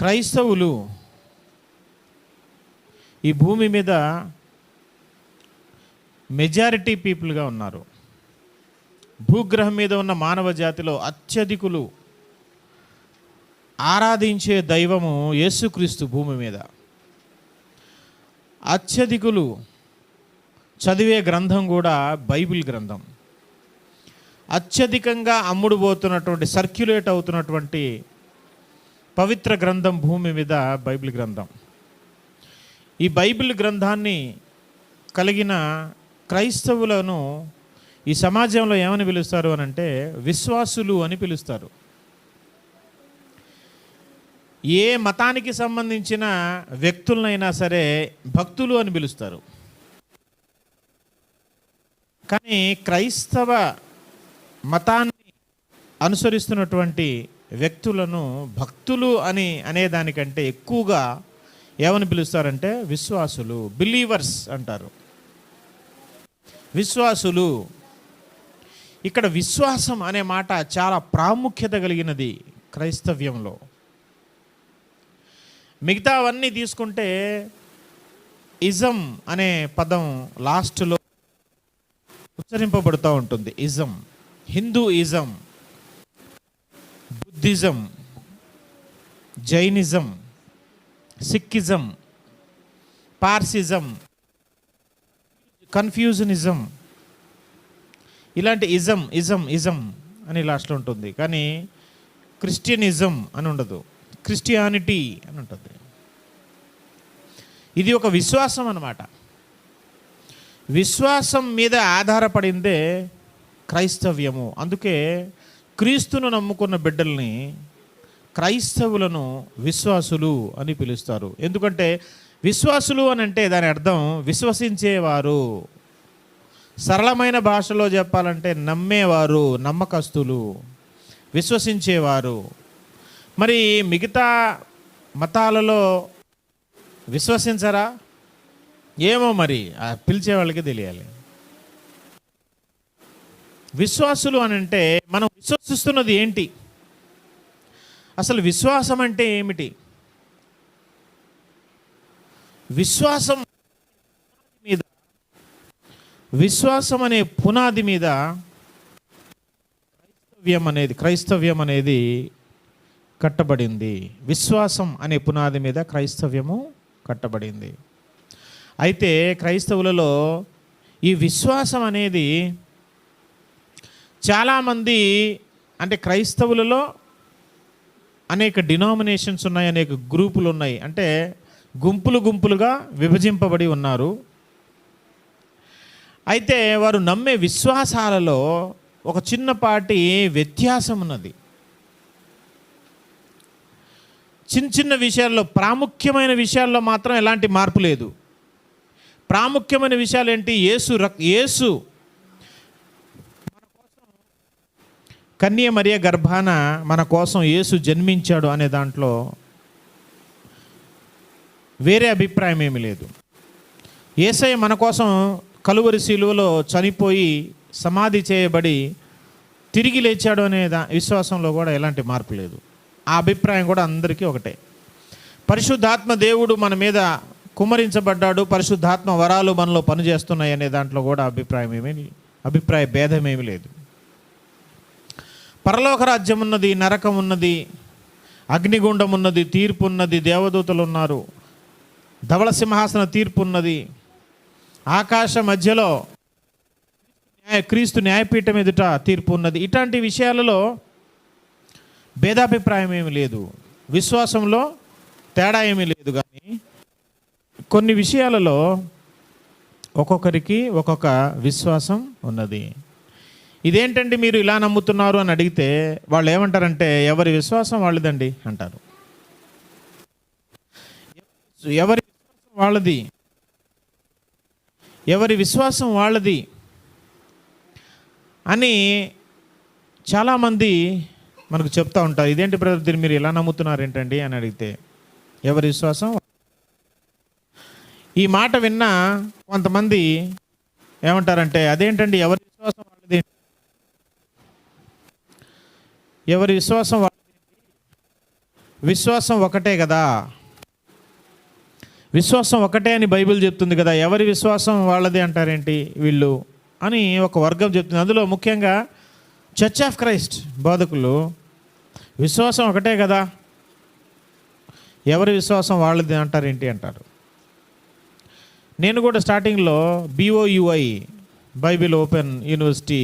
క్రైస్తవులు ఈ భూమి మీద మెజారిటీ పీపుల్గా ఉన్నారు. భూగ్రహం మీద ఉన్న మానవ జాతిలో అత్యధికులు ఆరాధించే దైవము యేసుక్రీస్తు. భూమి మీద అత్యధికులు చదివే గ్రంథం కూడా బైబిల్ గ్రంథం. అత్యధికంగా అమ్ముడుపోతున్నటువంటి, సర్క్యులేట్ అవుతున్నటువంటి పవిత్ర గ్రంథం భూమి మీద బైబిల్ గ్రంథం. ఈ బైబిల్ గ్రంథాన్ని కలిగిన క్రైస్తవులను ఈ సమాజంలో ఏమని పిలుస్తారు అని అంటే విశ్వాసులు అని పిలుస్తారు. ఏ మతానికి సంబంధించిన వ్యక్తులనైనా సరే భక్తులు అని పిలుస్తారు. కానీ క్రైస్తవ మతాన్ని అనుసరిస్తున్నటువంటి వ్యక్తులను భక్తులు అని అనేదానికంటే ఎక్కువగా ఏమని పిలుస్తారంటే విశ్వాసులు, బిలీవర్స్ అంటారు. విశ్వాసులు. ఇక్కడ విశ్వాసం అనే మాట చాలా ప్రాముఖ్యత కలిగినది క్రైస్తవ్యంలో. మిగతావన్నీ తీసుకుంటే ఇజం అనే పదం లాస్ట్లో ఉచ్చరింపబడుతూ ఉంటుంది. Ism, Hinduism, Buddhism, Jainism, Sikhism, Parsiism, Confucianism, ఇలాంటి ఇజం ఇజం ఇజం అని లాస్ట్లో ఉంటుంది. కానీ క్రిస్టియనిజం అని ఉండదు, క్రిస్టియానిటీ అని ఉంటుంది. ఇది ఒక విశ్వాసం అన్నమాట. విశ్వాసం మీద ఆధారపడిందే క్రైస్తవ్యము. అందుకే క్రీస్తును నమ్ముకున్న బిడ్డల్ని, క్రైస్తవులను విశ్వాసులు అని పిలుస్తారు. ఎందుకంటే విశ్వాసులు అని అంటే దాని అర్థం విశ్వసించేవారు. సరళమైన భాషలో చెప్పాలంటే నమ్మేవారు, నమ్మకస్తులు, విశ్వసించేవారు. మరి మిగతా మతాలలో విశ్వసించరా ఏమో, మరి పిలిచే వాళ్ళకి తెలియాలి. విశ్వాసులు అని అంటే మనం విశ్వసిస్తున్నది ఏంటి? అసలు విశ్వాసం అంటే ఏమిటి? విశ్వాసం అనే పునాది మీద క్రైస్తవ్యం అనేది కట్టబడింది. విశ్వాసం అనే పునాది మీద క్రైస్తవ్యము కట్టబడింది. అయితే క్రైస్తవులలో ఈ విశ్వాసం అనేది చాలామంది, అంటే క్రైస్తవులలో అనేక డినామినేషన్స్ ఉన్నాయి, అనేక గ్రూపులు ఉన్నాయి, అంటే గుంపులుగా విభజింపబడి ఉన్నారు. అయితే వారు నమ్మే విశ్వాసాలలో ఒక చిన్నపాటి వ్యత్యాసం ఉన్నది. చిన్న విషయాల్లో, ప్రాముఖ్యమైన విషయాల్లో మాత్రం ఎలాంటి మార్పు లేదు. ప్రాముఖ్యమైన విషయాలు ఏంటి? యేసు కన్య మరియ గర్భాన మన కోసం యేసు జన్మించాడు అనే దాంట్లో వేరే అభిప్రాయం ఏమీ లేదు. యేసయ్య మన కోసం కలువరి శిలువలో చనిపోయి సమాధి చేయబడి తిరిగి లేచాడు అనే విశ్వాసంలో కూడా ఎలాంటి మార్పు లేదు. ఆ అభిప్రాయం కూడా అందరికీ ఒకటే. పరిశుద్ధాత్మ దేవుడు మన మీద కుమ్మరించబడ్డాడు, పరిశుద్ధాత్మ వరాలు మనలో పనిచేస్తున్నాయి అనే దాంట్లో కూడా అభిప్రాయ భేదం ఏమీ లేదు. పరలోక రాజ్యం ఉన్నది, నరకం ఉన్నది, అగ్నిగుండం ఉన్నది, తీర్పు ఉన్నది, దేవదూతలు ఉన్నారు, ధవళ సింహాసన తీర్పు ఉన్నది, ఆకాశ మధ్యలో క్రీస్తు న్యాయపీఠం ఎదుట తీర్పు ఉన్నది. ఇట్లాంటి విషయాలలో భేదాభిప్రాయం ఏమీ లేదు, విశ్వాసంలో తేడా ఏమీ లేదు. కానీ కొన్ని విషయాలలో ఒక్కొక్కరికి ఒక్కొక్క విశ్వాసం ఉన్నది. ఇదేంటండి మీరు ఇలా నమ్ముతున్నారు అని అడిగితే వాళ్ళు ఏమంటారంటే ఎవరి విశ్వాసం వాళ్ళదండి అంటారు. ఎవరి విశ్వాసం వాళ్ళది, ఎవరి విశ్వాసం వాళ్ళది అని చాలామంది మనకు చెప్తూ ఉంటారు. ఇదేంటి బ్రదర్ దీన్ని మీరు ఇలా నమ్ముతున్నారు ఏంటండి అని అడిగితే ఎవరి విశ్వాసం. ఈ మాట విన్న కొంతమంది ఏమంటారంటే అదేంటండి ఎవరి విశ్వాసం వాళ్ళది, ఎవరి విశ్వాసం వాళ్ళది, విశ్వాసం ఒకటే కదా, విశ్వాసం ఒకటే అని బైబిల్ చెప్తుంది కదా, ఎవరి విశ్వాసం వాళ్ళది అంటారేంటి వీళ్ళు అని ఒక వర్గం చెప్తుంది. అందులో ముఖ్యంగా చర్చ్ ఆఫ్ క్రైస్ట్ బోధకులు విశ్వాసం ఒకటే కదా, ఎవరి విశ్వాసం వాళ్ళది అంటారేంటి అంటారు. నేను కూడా స్టార్టింగ్లో BOUI Bible open university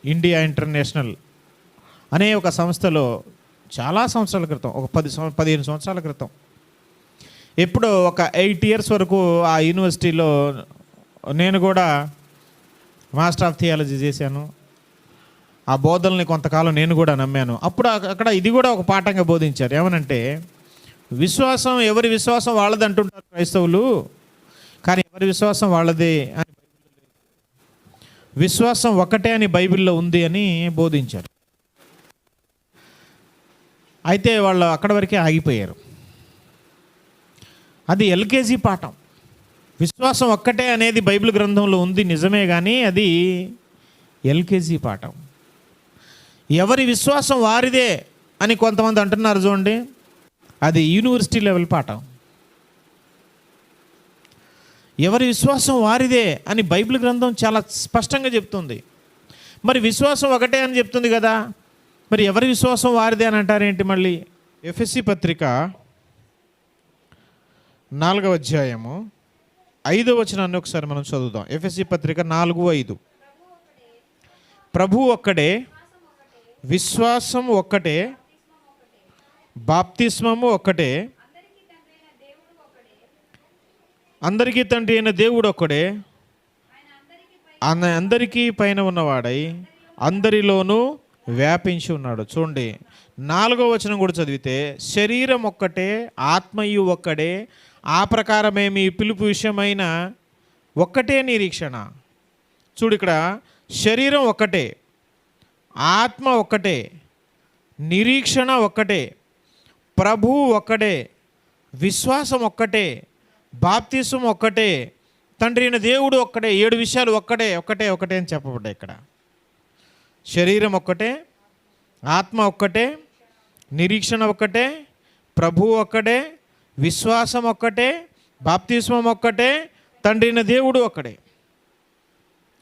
India international అనే ఒక సంస్థలో చాలా సంవత్సరాల క్రితం, ఒక 15 సంవత్సరాల క్రితం, ఎప్పుడో ఒక 8 years వరకు ఆ యూనివర్సిటీలో నేను కూడా మాస్టర్ ఆఫ్ థియాలజీ చేశాను. ఆ బోధనల్ని కొంతకాలం నేను కూడా నమ్మాను. అప్పుడు అక్కడ ఇది కూడా ఒక పాఠంగా బోధించారు. ఏమనంటే విశ్వాసం, ఎవరి విశ్వాసం వాళ్ళది అంటుంటారు క్రైస్తవులు, కానీ ఎవరి విశ్వాసం వాళ్ళదే అని, విశ్వాసం ఒకటే అని బైబిల్లో ఉంది అని బోధించారు. అయితే వాళ్ళు అక్కడ వరకే ఆగిపోయారు. అది LKG పాఠం. విశ్వాసం ఒక్కటే అనేది బైబిల్ గ్రంథంలో ఉంది నిజమే, కానీ అది LKG పాఠం. ఎవరి విశ్వాసం వారిదే అని కొంతమంది అంటున్నారు చూడండి, అది యూనివర్సిటీ లెవెల్ పాఠం. ఎవరి విశ్వాసం వారిదే అని బైబిల్ గ్రంథం చాలా స్పష్టంగా చెప్తుంది. మరి విశ్వాసం ఒకటే అని చెప్తుంది కదా, మరి ఎవరి విశ్వాసం వారిదే అని అంటారేంటి మళ్ళీ? ఎఫెసీ పత్రిక 4వ అధ్యాయము 5వ వచనాన్ని ఒకసారి మనం చదువుదాం. ఎఫెసీ పత్రిక 4:5. ప్రభువు ఒక్కడే, విశ్వాసం ఒక్కటే, బాప్తిస్మము ఒక్కటే, అందరికీ తండ్రి అయిన దేవుడు ఒక్కడే, అందరికీ పైన ఉన్నవాడై అందరిలోనూ వ్యాపించి ఉన్నాడు. చూడండి 4వ వచనం కూడా చదివితే, శరీరం ఒక్కటే, ఆత్మయు ఒక్కడే, ఆ ప్రకారమే మీ పిలుపు విషయమైన ఒక్కటే నిరీక్షణ. చూడు, ఇక్కడ శరీరం ఒక్కటే, ఆత్మ ఒక్కటే, నిరీక్షణ ఒక్కటే, ప్రభువు ఒక్కటే, విశ్వాసం ఒక్కటే, బాప్తిసం ఒక్కటే, తండ్రి అయిన దేవుడు ఒక్కటే. 7 విషయాలు ఒక్కటే ఒక్కటే ఒక్కటే అని చెప్పబడ్డాయి ఇక్కడ. శరీరం ఒక్కటే, ఆత్మ ఒక్కటే, నిరీక్షణ ఒక్కటే, ప్రభువు ఒక్కటే, విశ్వాసం ఒక్కటే, బాప్తిస్మం ఒక్కటే, తండ్రి అయిన దేవుడు ఒక్కడే.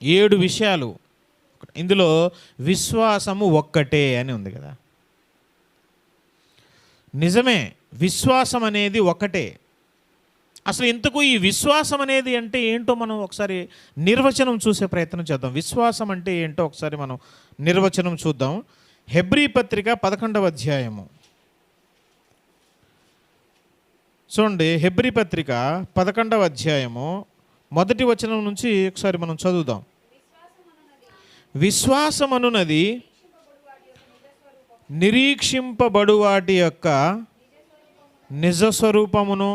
7 విషయాలు. ఇందులో విశ్వాసము ఒక్కటే అని ఉంది కదా. నిజమే, విశ్వాసం అనేది ఒకటే. అసలు ఇంతకు ఈ విశ్వాసం అనేది అంటే ఏంటో మనం ఒకసారి నిర్వచనం చూసే ప్రయత్నం చేద్దాం. విశ్వాసం అంటే ఏంటో ఒకసారి మనం నిర్వచనం చూద్దాం. హెబ్రీ పత్రిక 11వ అధ్యాయము చూడండి. హెబ్రీ పత్రిక 11వ అధ్యాయము 1వ వచనం నుంచి ఒకసారి మనం చదువుదాం. విశ్వాసమనున్నది నిరీక్షింపబడు వాటి యొక్క నిజస్వరూపమును,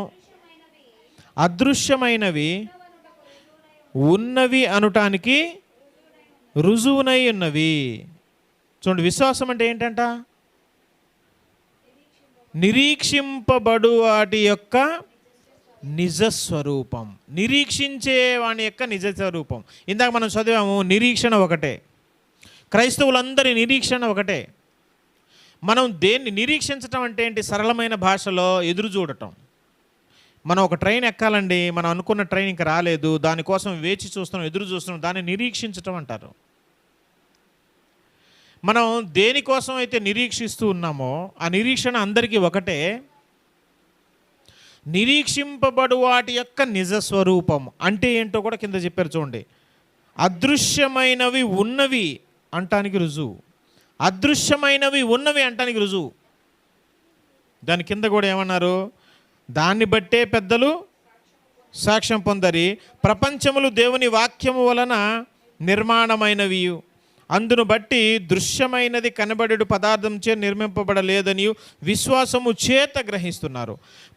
అదృశ్యమైనవి ఉన్నవి అనుటానికి రుజువునై ఉన్నవి. చూడండి, విశ్వాసం అంటే ఏంటంట? నిరీక్షింపబడు వాటి యొక్క నిజస్వరూపం, నిరీక్షించే వాని యొక్క నిజస్వరూపం. ఇందాక మనం చదివాము, నిరీక్షణ ఒకటే, క్రైస్తవులందరి నిరీక్షణ ఒకటే. మనం దేన్ని నిరీక్షించటం అంటే ఏంటి? సరళమైన భాషలో ఎదురు చూడటం. మనం ఒక ట్రైన్ ఎక్కాలండి, మనం అనుకున్న ట్రైన్ ఇంకా రాలేదు, దానికోసం వేచి చూస్తున్నాం, ఎదురు చూస్తున్నాం, దాన్ని నిరీక్షించటం అంటారు. మనం దేనికోసం అయితే నిరీక్షిస్తూ ఉన్నామో ఆ నిరీక్షణ అందరికీ ఒకటే. నిరీక్షింపబడు వాటి యొక్క నిజస్వరూపం అంటే ఏంటో కూడా కింద చెప్పారు చూడండి. అదృశ్యమైనవి ఉన్నవి అంటానికి రుజువు, అదృశ్యమైనవి ఉన్నవి అంటానికి రుజువు. దాని కింద కూడా ఏమన్నారు? దాన్ని బట్టే పెద్దలు సాక్ష్యం పొందరి, ప్రపంచములు దేవుని వాక్యము వలన నిర్మాణమైనవి, అందును బట్టి దృశ్యమైనది కనబడేడు పదార్థం చే నిర్మింపబడలేదని విశ్వాసము చేత గ్రహిస్తున్నారు.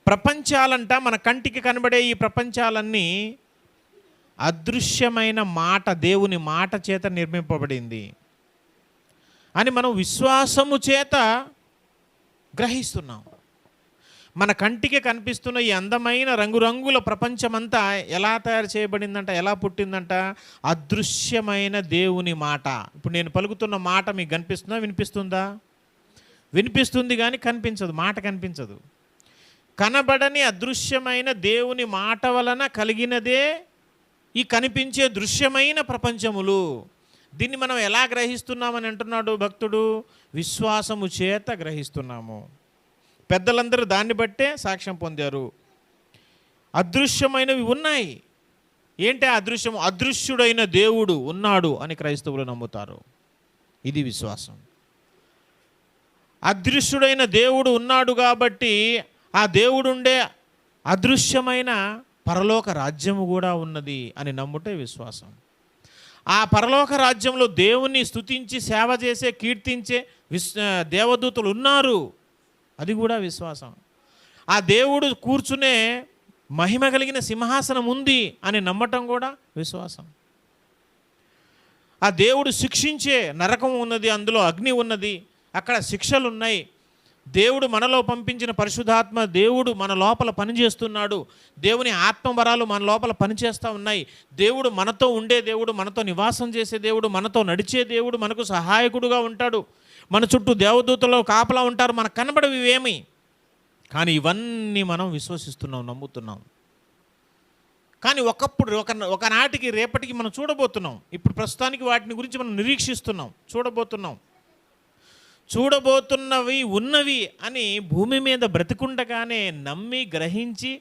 ప్రపంచాలంట, మన కంటికి కనబడే ఈ ప్రపంచాలన్నీ అదృశ్యమైన మాట, దేవుని మాట చేత నిర్మింపబడింది అని మనం విశ్వాసము చేత గ్రహిస్తున్నాం. మన కంటికి కనిపిస్తున్న ఈ అందమైన రంగురంగుల ప్రపంచమంతా ఎలా తయారు చేయబడిందంట, ఎలా పుట్టిందంట? అదృశ్యమైన దేవుని మాట. ఇప్పుడు నేను పలుకుతున్న మాట మీకు కనిపిస్తుందా, వినిపిస్తుందా? వినిపిస్తుంది కానీ కనిపించదు, మాట కనిపించదు. కనబడని అదృశ్యమైన దేవుని మాట వలన కలిగినదే ఈ కనిపించే దృశ్యమైన ప్రపంచములు. దీన్ని మనం ఎలా గ్రహిస్తున్నామని అంటున్నాడు భక్తుడు? విశ్వాసము చేత గ్రహిస్తున్నాము. పెద్దలందరూ దాన్ని బట్టే సాక్ష్యం పొందారు. అదృశ్యమైనవి ఉన్నాయి. ఏంటి అదృశ్యము? అదృశ్యుడైన దేవుడు ఉన్నాడు అని క్రైస్తవులు నమ్ముతారు. ఇది విశ్వాసం. అదృశ్యుడైన దేవుడు ఉన్నాడు కాబట్టి ఆ దేవుడుండే అదృశ్యమైన పరలోక రాజ్యము కూడా ఉన్నది అని నమ్ముటే విశ్వాసం. ఆ పరలోక రాజ్యంలో దేవుణ్ణి స్తుతించి సేవ చేసే, కీర్తించే దేవదూతలు ఉన్నారు, అది కూడా విశ్వాసం. ఆ దేవుడు కూర్చునే మహిమ కలిగిన సింహాసనం ఉంది అని నమ్మటం కూడా విశ్వాసం. ఆ దేవుడు శిక్షించే నరకం ఉన్నది, అందులో అగ్ని ఉన్నది, అక్కడ శిక్షలు ఉన్నాయి. దేవుడు మనలో పంపించిన పరిశుద్ధాత్మ దేవుడు మన లోపల పనిచేస్తున్నాడు. దేవుని ఆత్మవరాలు మన లోపల పనిచేస్తూ ఉన్నాయి. దేవుడు మనతో ఉండే దేవుడు, మనతో నివాసం చేసే దేవుడు, మనతో నడిచే దేవుడు, మనకు సహాయకుడుగా ఉంటాడు. మన చుట్టూ దేవదూతలు కాపలా ఉంటారు. మనకు కనబడవి ఇవేమి, కానీ ఇవన్నీ మనం విశ్వసిస్తున్నాం, నమ్ముతున్నాం. కానీ ఒకనాటికి రేపటికి మనం చూడబోతున్నాం. ఇప్పుడు ప్రస్తుతానికి వాటిని గురించి మనం నిరీక్షిస్తున్నాం, చూడబోతున్నవి ఉన్నవి అని భూమి మీద బ్రతికుండగానే నమ్మి గ్రహించి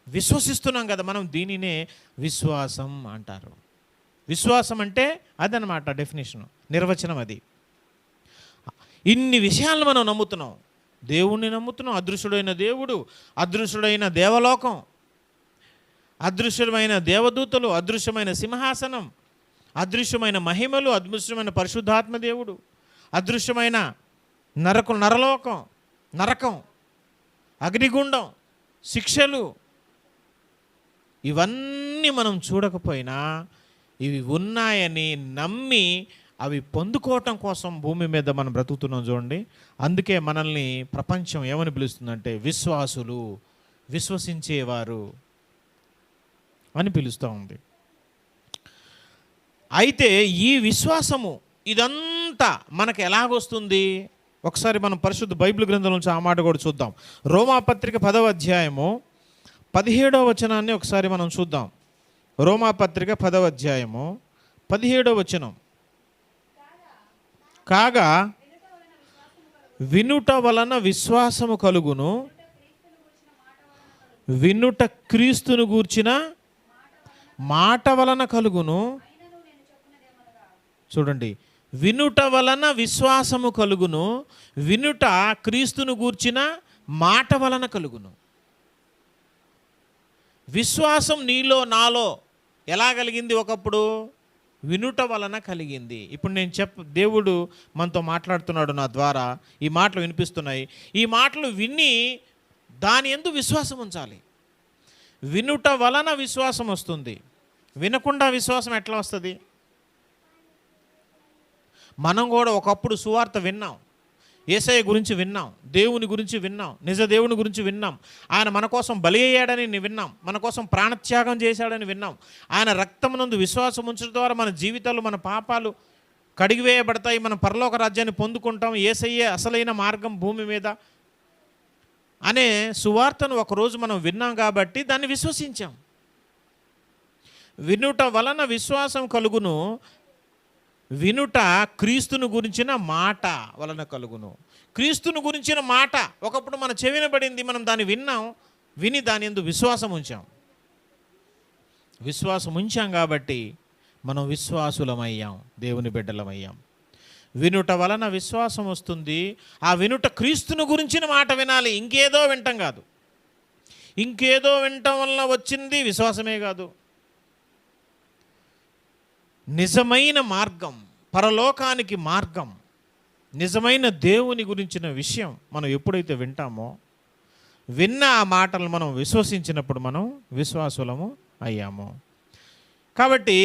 విశ్వసిస్తున్నాం కదా మనం. దీనినే విశ్వాసం అంటారు. విశ్వాసం అంటే అదనమాట డెఫినేషన్, నిర్వచనం అది. ఇన్ని విషయాలను మనం నమ్ముతున్నాం. దేవుణ్ణి నమ్ముతున్నాం, అదృశ్యుడైన దేవుడు, అదృశ్యుడైన దేవలోకం, అదృశ్యమైన దేవదూతలు, అదృశ్యమైన సింహాసనం, అదృశ్యమైన మహిమలు, అదృశ్యమైన పరిశుద్ధాత్మ దేవుడు, అదృశ్యమైన నరలోకం, నరకం, అగ్నిగుండం, శిక్షలు, ఇవన్నీ మనం చూడకపోయినా ఇవి ఉన్నాయని నమ్మి అవి పొందుకోవటం కోసం భూమి మీద మనం బ్రతుకుతున్నాం. చూడండి, అందుకే మనల్ని ప్రపంచం ఏమని పిలుస్తుందంటే విశ్వాసులు, విశ్వసించేవారు అని పిలుస్తూ ఉంది. అయితే ఈ విశ్వాసము ఇదంతా మనకు ఎలాగొస్తుంది? ఒకసారి మనం పరిశుద్ధ బైబిల్ గ్రంథం నుంచి ఆ మాట కూడా చూద్దాం. రోమాపత్రిక 10వ అధ్యాయము 17వ వచనాన్ని ఒకసారి మనం చూద్దాం. రోమాపత్రిక 10వ అధ్యాయము 17వ వచనం. కాగా వినుట వలన విశ్వాసము కలుగును, వినుట క్రీస్తును గూర్చిన మాట వలన కలుగును. చూడండి, వినుట వలన విశ్వాసము కలుగును, వినుట క్రీస్తును గూర్చిన మాట వలన కలుగును. విశ్వాసం నీలో నాలో ఎలా కలిగింది? ఒకప్పుడు వినుట వలన కలిగింది. ఇప్పుడు నేను దేవుడు మనతో మాట్లాడుతున్నాడు నా ద్వారా, ఈ మాటలు వినిపిస్తున్నాయి. ఈ మాటలు విని దాని యందు విశ్వాసం ఉంచాలి. వినుట వలన విశ్వాసం వస్తుంది, వినకుండా విశ్వాసం ఎట్లా వస్తుంది? మనం కూడా ఒకప్పుడు సువార్త విన్నాం, యేసయ్య గురించి విన్నాం, దేవుని గురించి విన్నాం, నిజ దేవుని గురించి విన్నాం. ఆయన మన కోసం బలి అయ్యాడని విన్నాం, మన కోసం ప్రాణత్యాగం చేశాడని విన్నాం. ఆయన రక్తమునందు విశ్వాసం ఉంచడం ద్వారా మన జీవితాలు, మన పాపాలు కడిగివేయబడతాయి, మనం పరలోక రాజ్యాన్ని పొందుకుంటాం, యేసయ్యే అసలైన మార్గం భూమి మీద అనే సువార్తను ఒకరోజు మనం విన్నాం కాబట్టి దాన్ని విశ్వసించాం. వినుట వలన విశ్వాసం కలుగును, వినుట క్రీస్తును గురించిన మాట వలన కలుగును. క్రీస్తును గురించిన మాట ఒకప్పుడు మన చెవిన పడింది, మనం దాన్ని విన్నాం, విని దాని యందు విశ్వాసం ఉంచాం. విశ్వాసం ఉంచాం కాబట్టి మనం విశ్వాసులమయ్యాం, దేవుని బిడ్డలమయ్యాం. వినుట వలన విశ్వాసం వస్తుంది. ఆ వినుట క్రీస్తును గురించిన మాట వినాలి, ఇంకేదో వింటాం కాదు. ఇంకేదో వినటం వలన వచ్చింది విశ్వాసమే కాదు. నిజమైన మార్గం, పరలోకానికి మార్గం, నిజమైన దేవుని గురించిన విషయం మనం ఎప్పుడైతే వింటామో, విన్న ఆ మాటలు మనం విశ్వసించినప్పుడు మనం విశ్వాసులము అయ్యాము. కాబట్టి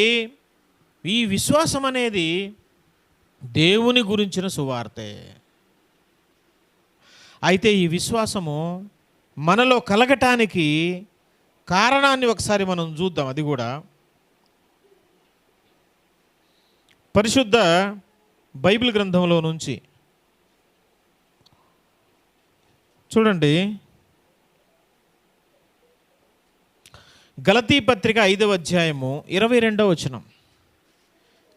ఈ విశ్వాసం అనేది దేవుని గురించిన సువార్తే. అయితే ఈ విశ్వాసము మనలో కలగటానికి కారణాన్ని ఒకసారి మనం చూద్దాం. అది కూడా పరిశుద్ధ బైబిల్ గ్రంథంలో నుంచి చూడండి, గలతీ పత్రిక 5వ అధ్యాయము 22వ వచనం.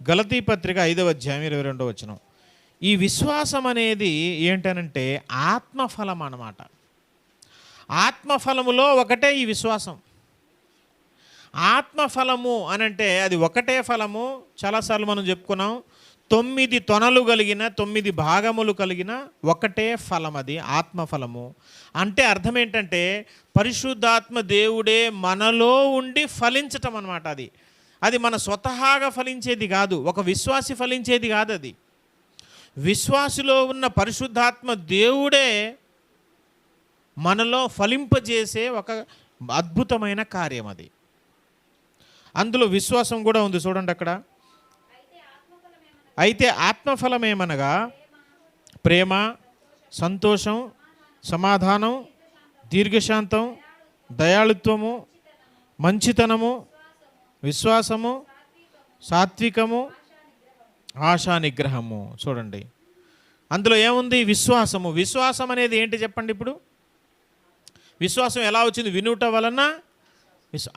గలతీ పత్రిక 5వ అధ్యాయం 22వ వచనం. ఈ విశ్వాసం అనేది ఏంటనంటే ఆత్మఫలం అన్నమాట. ఆత్మఫలములో ఒకటే ఈ విశ్వాసం. ఆత్మఫలము అనంటే అది ఒకటే ఫలము. చాలాసార్లు మనం చెప్పుకున్నాం, 9 తొనలు కలిగిన 9 భాగములు కలిగిన ఒకటే ఫలం, అది ఆత్మఫలము. అంటే అర్థం ఏంటంటే పరిశుద్ధాత్మ దేవుడే మనలో ఉండి ఫలించటం అన్నమాట. అది మన స్వతహాగా ఫలించేది కాదు, ఒక విశ్వాసి ఫలించేది కాదు. అది విశ్వాసిలో ఉన్న పరిశుద్ధాత్మ దేవుడే మనలో ఫలింపజేసే ఒక అద్భుతమైన కార్యం అది. అందులో విశ్వాసం కూడా ఉంది. చూడండి అక్కడ, అయితే ఆత్మఫలం ఏమనగా ప్రేమ, సంతోషం, సమాధానం, దీర్ఘశాంతం, దయాళుత్వము, మంచితనము, విశ్వాసము, సాత్వికము, ఆశా నిగ్రహము. చూడండి, అందులో ఏముంది? విశ్వాసము. విశ్వాసం అనేది ఏంటి చెప్పండి. ఇప్పుడు విశ్వాసం ఎలా వచ్చింది? వినుట వలన.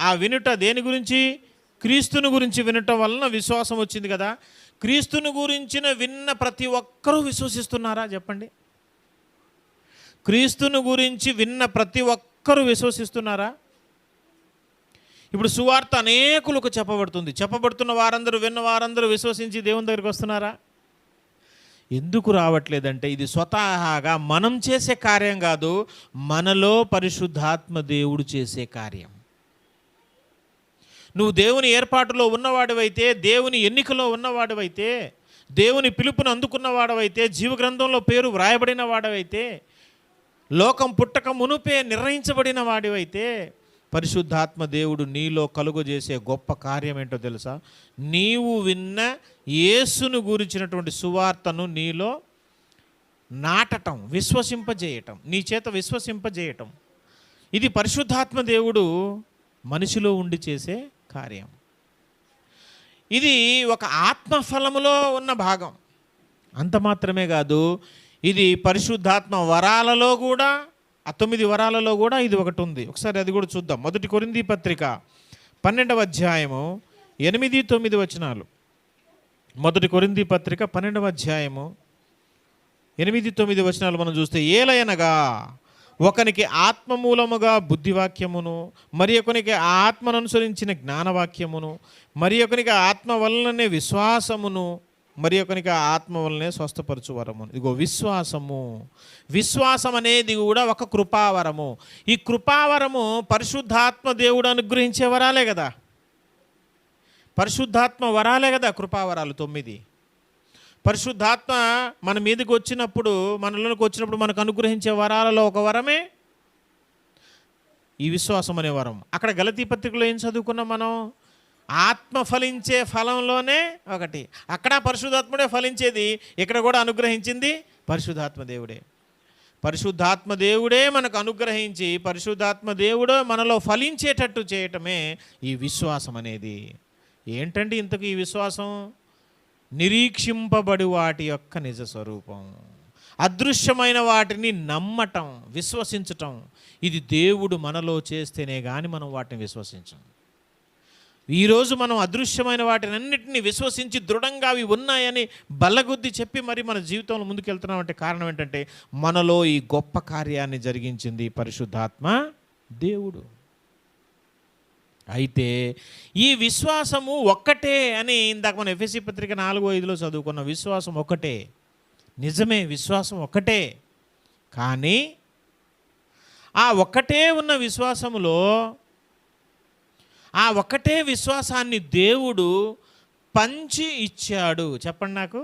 ఆ వినుట దేని గురించి? క్రీస్తుని గురించి వినటం వలన విశ్వాసం వచ్చింది కదా. క్రీస్తుని గురించిన విన్న ప్రతి ఒక్కరూ విశ్వసిస్తున్నారా చెప్పండి? క్రీస్తుని గురించి విన్న ప్రతి ఒక్కరూ విశ్వసిస్తున్నారా? ఇప్పుడు సువార్త అనేకులకు చెప్పబడుతుంది. చెప్పబడుతున్న వారందరూ, విన్న వారందరూ విశ్వసించి దేవుని దగ్గరికి వస్తున్నారా? ఎందుకు రావట్లేదంటే ఇది స్వతహాగా మనం చేసే కార్యం కాదు, మనలో పరిశుద్ధాత్మ దేవుడు చేసే కార్యం. నువ్వు దేవుని ఏర్పాటులో ఉన్నవాడివైతే, దేవుని ఎన్నికలో ఉన్నవాడివైతే, దేవుని పిలుపును అందుకున్నవాడవైతే, జీవగ్రంథంలో పేరు వ్రాయబడిన వాడవైతే, లోకం పుట్టక మునుపే నిర్ణయించబడిన వాడివైతే, పరిశుద్ధాత్మ దేవుడు నీలో కలుగజేసే గొప్ప కార్యం ఏంటో తెలుసా? నీవు విన్న యేసును గురించినటువంటి సువార్తను నీలో నాటటం, విశ్వసింపజేయటం, నీ చేత విశ్వసింపజేయటం. ఇది పరిశుద్ధాత్మ దేవుడు మనిషిలో ఉండి చేసే కార్యం. ఇది ఒక ఆత్మఫలములో ఉన్న భాగం. అంత మాత్రమే కాదు, ఇది పరిశుద్ధాత్మ వరాలలో కూడా, ఆ 9 వరాలలో కూడా ఇది ఒకటి ఉంది. ఒకసారి అది కూడా చూద్దాం. 1 కొరింథీ పత్రిక 12వ అధ్యాయము 8-9 వచనాలు. 1 కొరింథీ పత్రిక 12వ అధ్యాయము 8-9 వచనాలు మనం చూస్తే, ఏలయనగా ఒకనికి ఆత్మ మూలముగా బుద్ధివాక్యమును, మరి ఒకనికి ఆత్మను అనుసరించిన జ్ఞానవాక్యమును, మరి ఒకనికి ఆత్మ వలననే విశ్వాసమును, మరి ఒకనికి ఆత్మ వలనే స్వస్థపరచు వరము. ఇదిగో విశ్వాసము. విశ్వాసం అనేది కూడా ఒక కృపావరము. ఈ కృపావరము పరిశుద్ధాత్మ దేవుడు అనుగ్రహించే వరాలే కదా. పరిశుద్ధాత్మ వరాలే కదా కృపావరాలు 9. పరిశుద్ధాత్మ మన మీదకి వచ్చినప్పుడు, మనలోకి వచ్చినప్పుడు మనకు అనుగ్రహించే వరాలలో ఒక వరమే ఈ విశ్వాసం అనే వరం. అక్కడ గలతీ పత్రికలో ఏం చదువుకున్నాం మనం? ఆత్మ ఫలించే ఫలంలోనే ఒకటి. అక్కడ పరిశుద్ధాత్ముడే ఫలించేది, ఇక్కడ కూడా అనుగ్రహించింది పరిశుద్ధాత్మ దేవుడే. పరిశుద్ధాత్మ దేవుడే మనకు అనుగ్రహించి, పరిశుద్ధాత్మ దేవుడు మనలో ఫలించేటట్టు చేయటమే ఈ విశ్వాసం అనేది. ఏంటంటే ఇంతకు ఈ విశ్వాసం? నిరీక్షింపబడి వాటి యొక్క నిజ స్వరూపం, అదృశ్యమైన వాటిని నమ్మటం, విశ్వసించటం. ఇది దేవుడు మనలో చేస్తేనే కానీ మనం వాటిని విశ్వసించం. ఈరోజు మనం అదృశ్యమైన వాటిని అన్నిటినీ విశ్వసించి దృఢంగా అవి ఉన్నాయని బల్లగుద్ది చెప్పి మరి మన జీవితంలో ముందుకెళ్తున్నామంటే కారణం ఏంటంటే మనలో ఈ గొప్ప కార్యాన్ని జరిగించింది పరిశుద్ధాత్మ దేవుడు. అయితే ఈ విశ్వాసము ఒక్కటే అని ఇందాక మన ఎఫెసీ పత్రిక 4:5 చదువుకున్న విశ్వాసం ఒక్కటే. నిజమే, విశ్వాసం ఒక్కటే. కానీ ఆ ఒక్కటే ఉన్న విశ్వాసములో ఆ ఒక్కటే విశ్వాసాన్ని దేవుడు పంచి ఇచ్చాడు. చెప్పండి నాకు,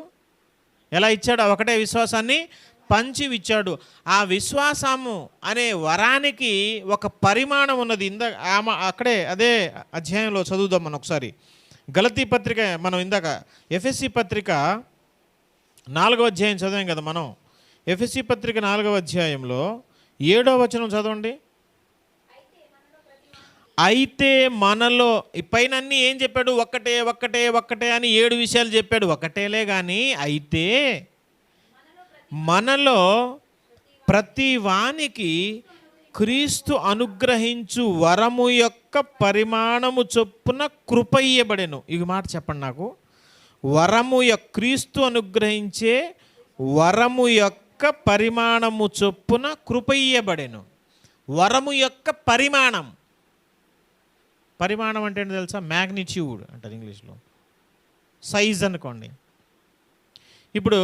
ఎలా ఇచ్చాడు? ఆ ఒకటే విశ్వాసాన్ని పంచి ఇచ్చాడు. ఆ విశ్వాసము అనే వరానికి ఒక పరిమాణం ఉన్నది. అక్కడే అదే అధ్యాయంలో చదువుదాం మనం ఒకసారి. గలతీ పత్రిక మనం ఇందాక ఎఫెసీ పత్రిక 4వ అధ్యాయం చదివాం కదా మనం. ఎఫెసీ పత్రిక 4వ అధ్యాయంలో 7వ వచనం చదవండి. అయితే మనలో పైన అన్నీ ఏం చెప్పాడు? ఒక్కటే ఒక్కటే ఒక్కటే అని 7 విషయాలు చెప్పాడు. ఒకటేలే కానీ అయితే మనలో ప్రతి వానికి క్రీస్తు అనుగ్రహించు వరము యొక్క పరిమాణము చొప్పున కృప ఇయ్యబడెను. ఈ మాట చెప్పండి నాకు. క్రీస్తు అనుగ్రహించే వరము యొక్క పరిమాణము చొప్పున కృప ఇయ్యబడెను. వరము యొక్క పరిమాణం అంటే ఏంటో తెలుసా? మ్యాగ్నిట్యూడ్ అంటారు ఇంగ్లీష్లో. సైజ్ అనుకోండి. ఇప్పుడు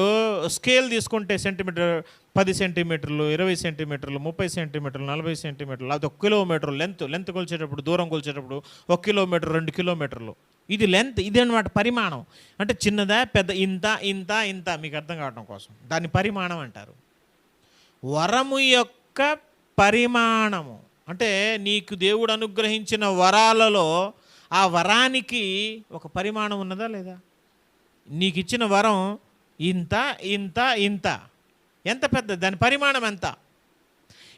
స్కేల్ తీసుకుంటే సెంటీమీటర్ 10 సెంటీమీటర్లు, 20 సెంటీమీటర్లు, 30 సెంటీమీటర్లు, 40 సెంటీమీటర్లు, అది 1 కిలోమీటర్ లెంత్ కొలిచేటప్పుడు, దూరం కొలిచేటప్పుడు 1 కిలోమీటర్, 2 కిలోమీటర్లు, ఇది లెంత్. ఇది అనమాట పరిమాణం. అంటే చిన్నదా పెద్ద, ఇంత మీకు అర్థం కావడం కోసం దాన్ని పరిమాణం అంటారు. వరము యొక్క పరిమాణము అంటే నీకు దేవుడు అనుగ్రహించిన వరాలలో ఆ వరానికి ఒక పరిమాణం ఉన్నదా లేదా? నీకు ఇచ్చిన వరం ఇంత ఎంత పెద్ద, దాని పరిమాణం ఎంత?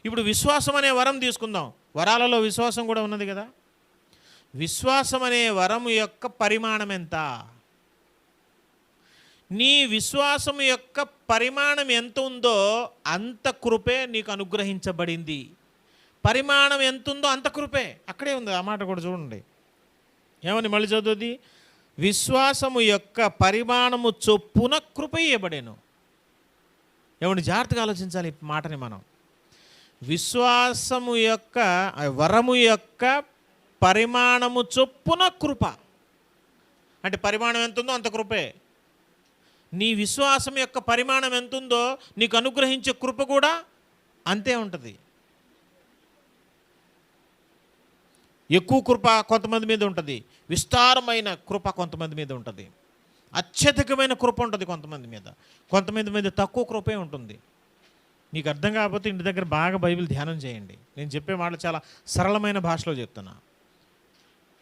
ఇప్పుడు విశ్వాసం అనే వరం తీసుకుందాం. వరాలలో విశ్వాసం కూడా ఉన్నది కదా. విశ్వాసం అనే వరం యొక్క పరిమాణం ఎంత? నీ విశ్వాసం యొక్క పరిమాణం ఎంత ఉందో అంత కృపే నీకు అనుగ్రహించబడింది. పరిమాణం ఎంత ఉందో అంత కృపే. అక్కడే ఉంది ఆ మాట కూడా చూడండి. ఏమని మళ్ళీ చదువుది? విశ్వాసము యొక్క పరిమాణము చొప్పున కృప ఇయ్యబడెను. ఏమండి, జాగ్రత్తగా ఆలోచించాలి ఈ మాటని మనం. విశ్వాసము యొక్క వరము యొక్క పరిమాణము చొప్పున కృప అంటే పరిమాణం ఎంత ఉందో అంత కృపే. నీ విశ్వాసం యొక్క పరిమాణం ఎంత ఉందో నీకు అనుగ్రహించే కృప కూడా అంతే ఉంటుంది. ఎక్కువ కృప కొంతమంది మీద ఉంటుంది, విస్తారమైన కృప కొంతమంది మీద ఉంటుంది, అత్యధికమైన కృప ఉంటుంది కొంతమంది మీద తక్కువ కృపే ఉంటుంది. నీకు అర్థం కాకపోతే ఇంటి దగ్గర బాగా బైబిల్ ధ్యానం చేయండి. నేను చెప్పే మాటలు చాలా సరళమైన భాషలో చెప్తున్నా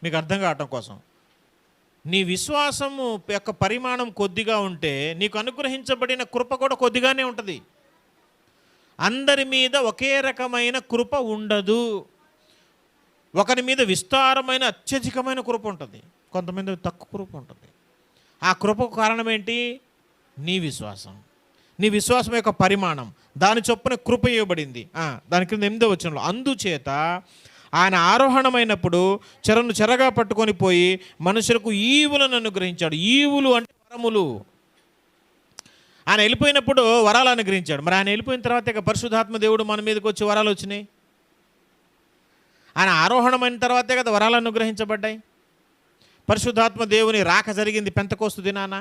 మీకు అర్థం కావటం కోసం. నీ విశ్వాసము యొక్క పరిమాణం కొద్దిగా ఉంటే నీకు అనుగ్రహించబడిన కృప కూడా కొద్దిగానే ఉంటుంది. అందరి మీద ఒకే రకమైన కృప ఉండదు. ఒకరి మీద విస్తారమైన అత్యధికమైన కృప ఉంటుంది, కొంతమంది తక్కువ కృప ఉంటుంది. ఆ కృపకు కారణం ఏంటి? నీ విశ్వాసం యొక్క పరిమాణం, దాని చొప్పున కృప ఇవ్వబడింది. దాని కింద 8వ వచనంలో, అందుచేత ఆయన ఆరోహణమైనప్పుడు చెరగా పట్టుకొని పోయి మనుషులకు ఈవులను అనుగ్రహించాడు. ఈవులు అంటే వరములు. ఆయన వెళ్ళిపోయినప్పుడు వరాలు అనుగ్రహించాడు. మరి ఆయన వెళ్ళిపోయిన తర్వాత ఇక పరిశుద్ధాత్మ దేవుడు మన మీదకి వచ్చి వరాలు వచ్చినాయి. ఆయన ఆరోహణమైన తర్వాతే కదా వరాలు అనుగ్రహించబడ్డాయి. పరిశుద్ధాత్మ దేవుని రాక జరిగింది పెంతెకోస్తు దినాన.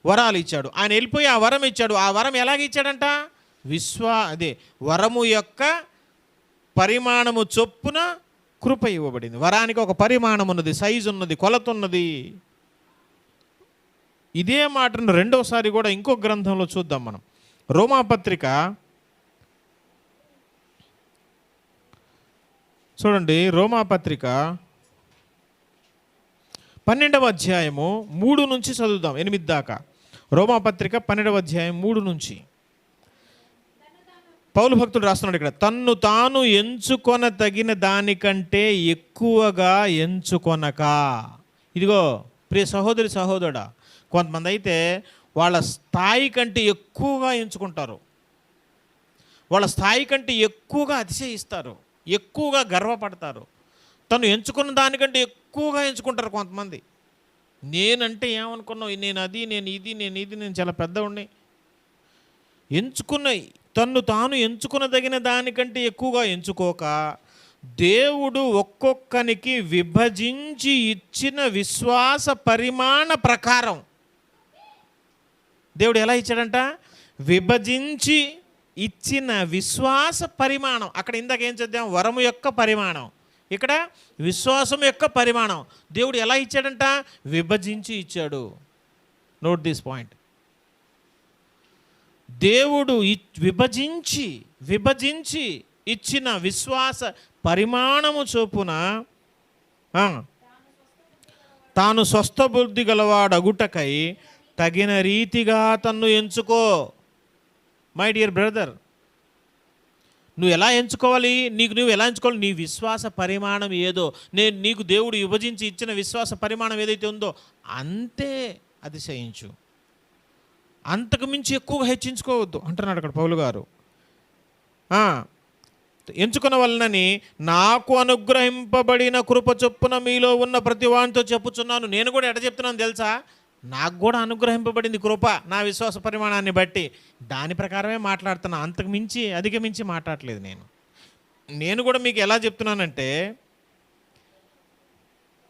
వరాలు ఇచ్చాడు. ఆయన వెళ్ళిపోయి ఆ వరం ఇచ్చాడు. ఆ వరం ఎలాగ ఇచ్చాడంట? వరము యొక్క పరిమాణము చొప్పున కృప ఇవ్వబడింది. వరానికి ఒక పరిమాణం ఉన్నది, సైజు ఉన్నది, కొలత ఉన్నది. ఇదే మాటను రెండోసారి కూడా ఇంకో గ్రంథంలో చూద్దాం మనం. రోమాపత్రిక చూడండి. రోమాపత్రిక 12వ అధ్యాయము 3 నుంచి చదువుదాం, 8 దాకా. రోమాపత్రిక 12వ అధ్యాయం 3 నుంచి పౌలు భక్తుడు రాస్తున్నాడు ఇక్కడ, తన్ను తాను ఎంచుకొన తగిన దానికంటే ఎక్కువగా ఎంచుకొనక. ఇదిగో ప్రియ సహోదరి సహోదరుడా, కొంతమంది అయితే వాళ్ళ స్థాయి కంటే ఎక్కువగా ఎంచుకుంటారు, వాళ్ళ స్థాయి కంటే ఎక్కువగా అతిశయిస్తారు, ఎక్కువగా గర్వపడతారు. తను ఎంచుకున్న దానికంటే ఎక్కువగా ఎంచుకుంటారు కొంతమంది. నేనంటే ఏమనుకున్నావు, నేను చాలా పెద్దవాడిని. తన్ను తాను ఎంచుకునదగిన దానికంటే ఎక్కువగా ఎంచుకోక, దేవుడు ఒక్కొక్కనికి విభజించి ఇచ్చిన విశ్వాస పరిమాణ ప్రకారం. దేవుడు ఎలా ఇచ్చాడంట? విభజించి ఇచ్చిన విశ్వాస పరిమాణం. అక్కడ ఇందాక ఏం చదివాం? వరము యొక్క పరిమాణం. ఇక్కడ విశ్వాసం యొక్క పరిమాణం. దేవుడు ఎలా ఇచ్చాడంట? విభజించి ఇచ్చాడు. Note this point. దేవుడు విభజించి ఇచ్చిన విశ్వాస పరిమాణము చొప్పున తాను స్వస్థ బుద్ధి గలవాడగుటకై తగిన రీతిగా తన్ను ఎంచుకో. మై డియర్ బ్రదర్, నువ్వు ఎలా ఎంచుకోవాలి? నువ్వు ఎలా ఎంచుకోవాలి? నీ విశ్వాస పరిమాణం ఏదో, నీకు దేవుడు విభజించి ఇచ్చిన విశ్వాస పరిమాణం ఏదైతే ఉందో అంతే అతిశయించు, అంతకు మించి ఎక్కువగా హెచ్చించుకోవద్దు అంటున్నాడు అక్కడ పౌలు గారు. ఎంచుకున్న వలనని నాకు అనుగ్రహింపబడిన కృప చొప్పున మీలో ఉన్న ప్రతి వానితో చెప్పుచున్నాను. నేను కూడా ఎట చెప్తున్నాను తెలుసా? నాకు కూడా అనుగ్రహింపబడింది కృప నా విశ్వాస పరిమాణాన్ని బట్టి. దాని ప్రకారమే మాట్లాడుతున్నా, అంతకు మించి అధిగమించి మాట్లాడలేదు. నేను కూడా మీకు ఎలా చెప్తున్నానంటే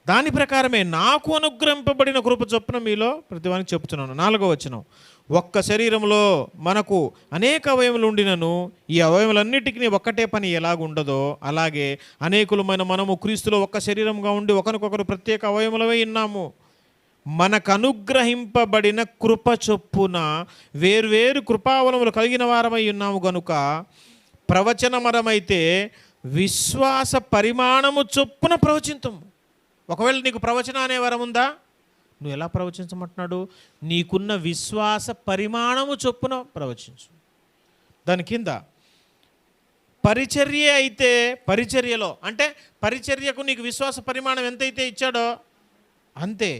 దాని ప్రకారమే నాకు అనుగ్రహింపబడిన కృప చొప్పున మీలో ప్రతివానికి చెప్తున్నాను. 4వ వచనం, ఒక్క శరీరంలో మనకు అనేక అవయములు ఉండినను ఈ అవయములన్నిటికీ ఒక్కటే పని ఎలాగుండదో అలాగే అనేకులమైన మనము క్రీస్తులో ఒక్క శరీరంగా ఉండి ఒకరికొకరు ప్రత్యేక అవయములవై ఉన్నాము. మనకు అనుగ్రహింపబడిన కృప చొప్పున వేర్వేరు కృపావలములు కలిగిన వారమై ఉన్నాము గనుక ప్రవచనమరమైతే విశ్వాస పరిమాణము చొప్పున ప్రవచింతము. ఒకవేళ నీకు ప్రవచన అనే వరం ఉందా, నువ్వు ఎలా ప్రవచించమంటున్నాడు? నీకున్న విశ్వాస పరిమాణము చొప్పున ప్రవచించు. దాని కింద పరిచర్య అయితే పరిచర్యలో, అంటే పరిచర్యకు నీకు విశ్వాస పరిమాణం ఎంతైతే ఇచ్చాడో అంతే.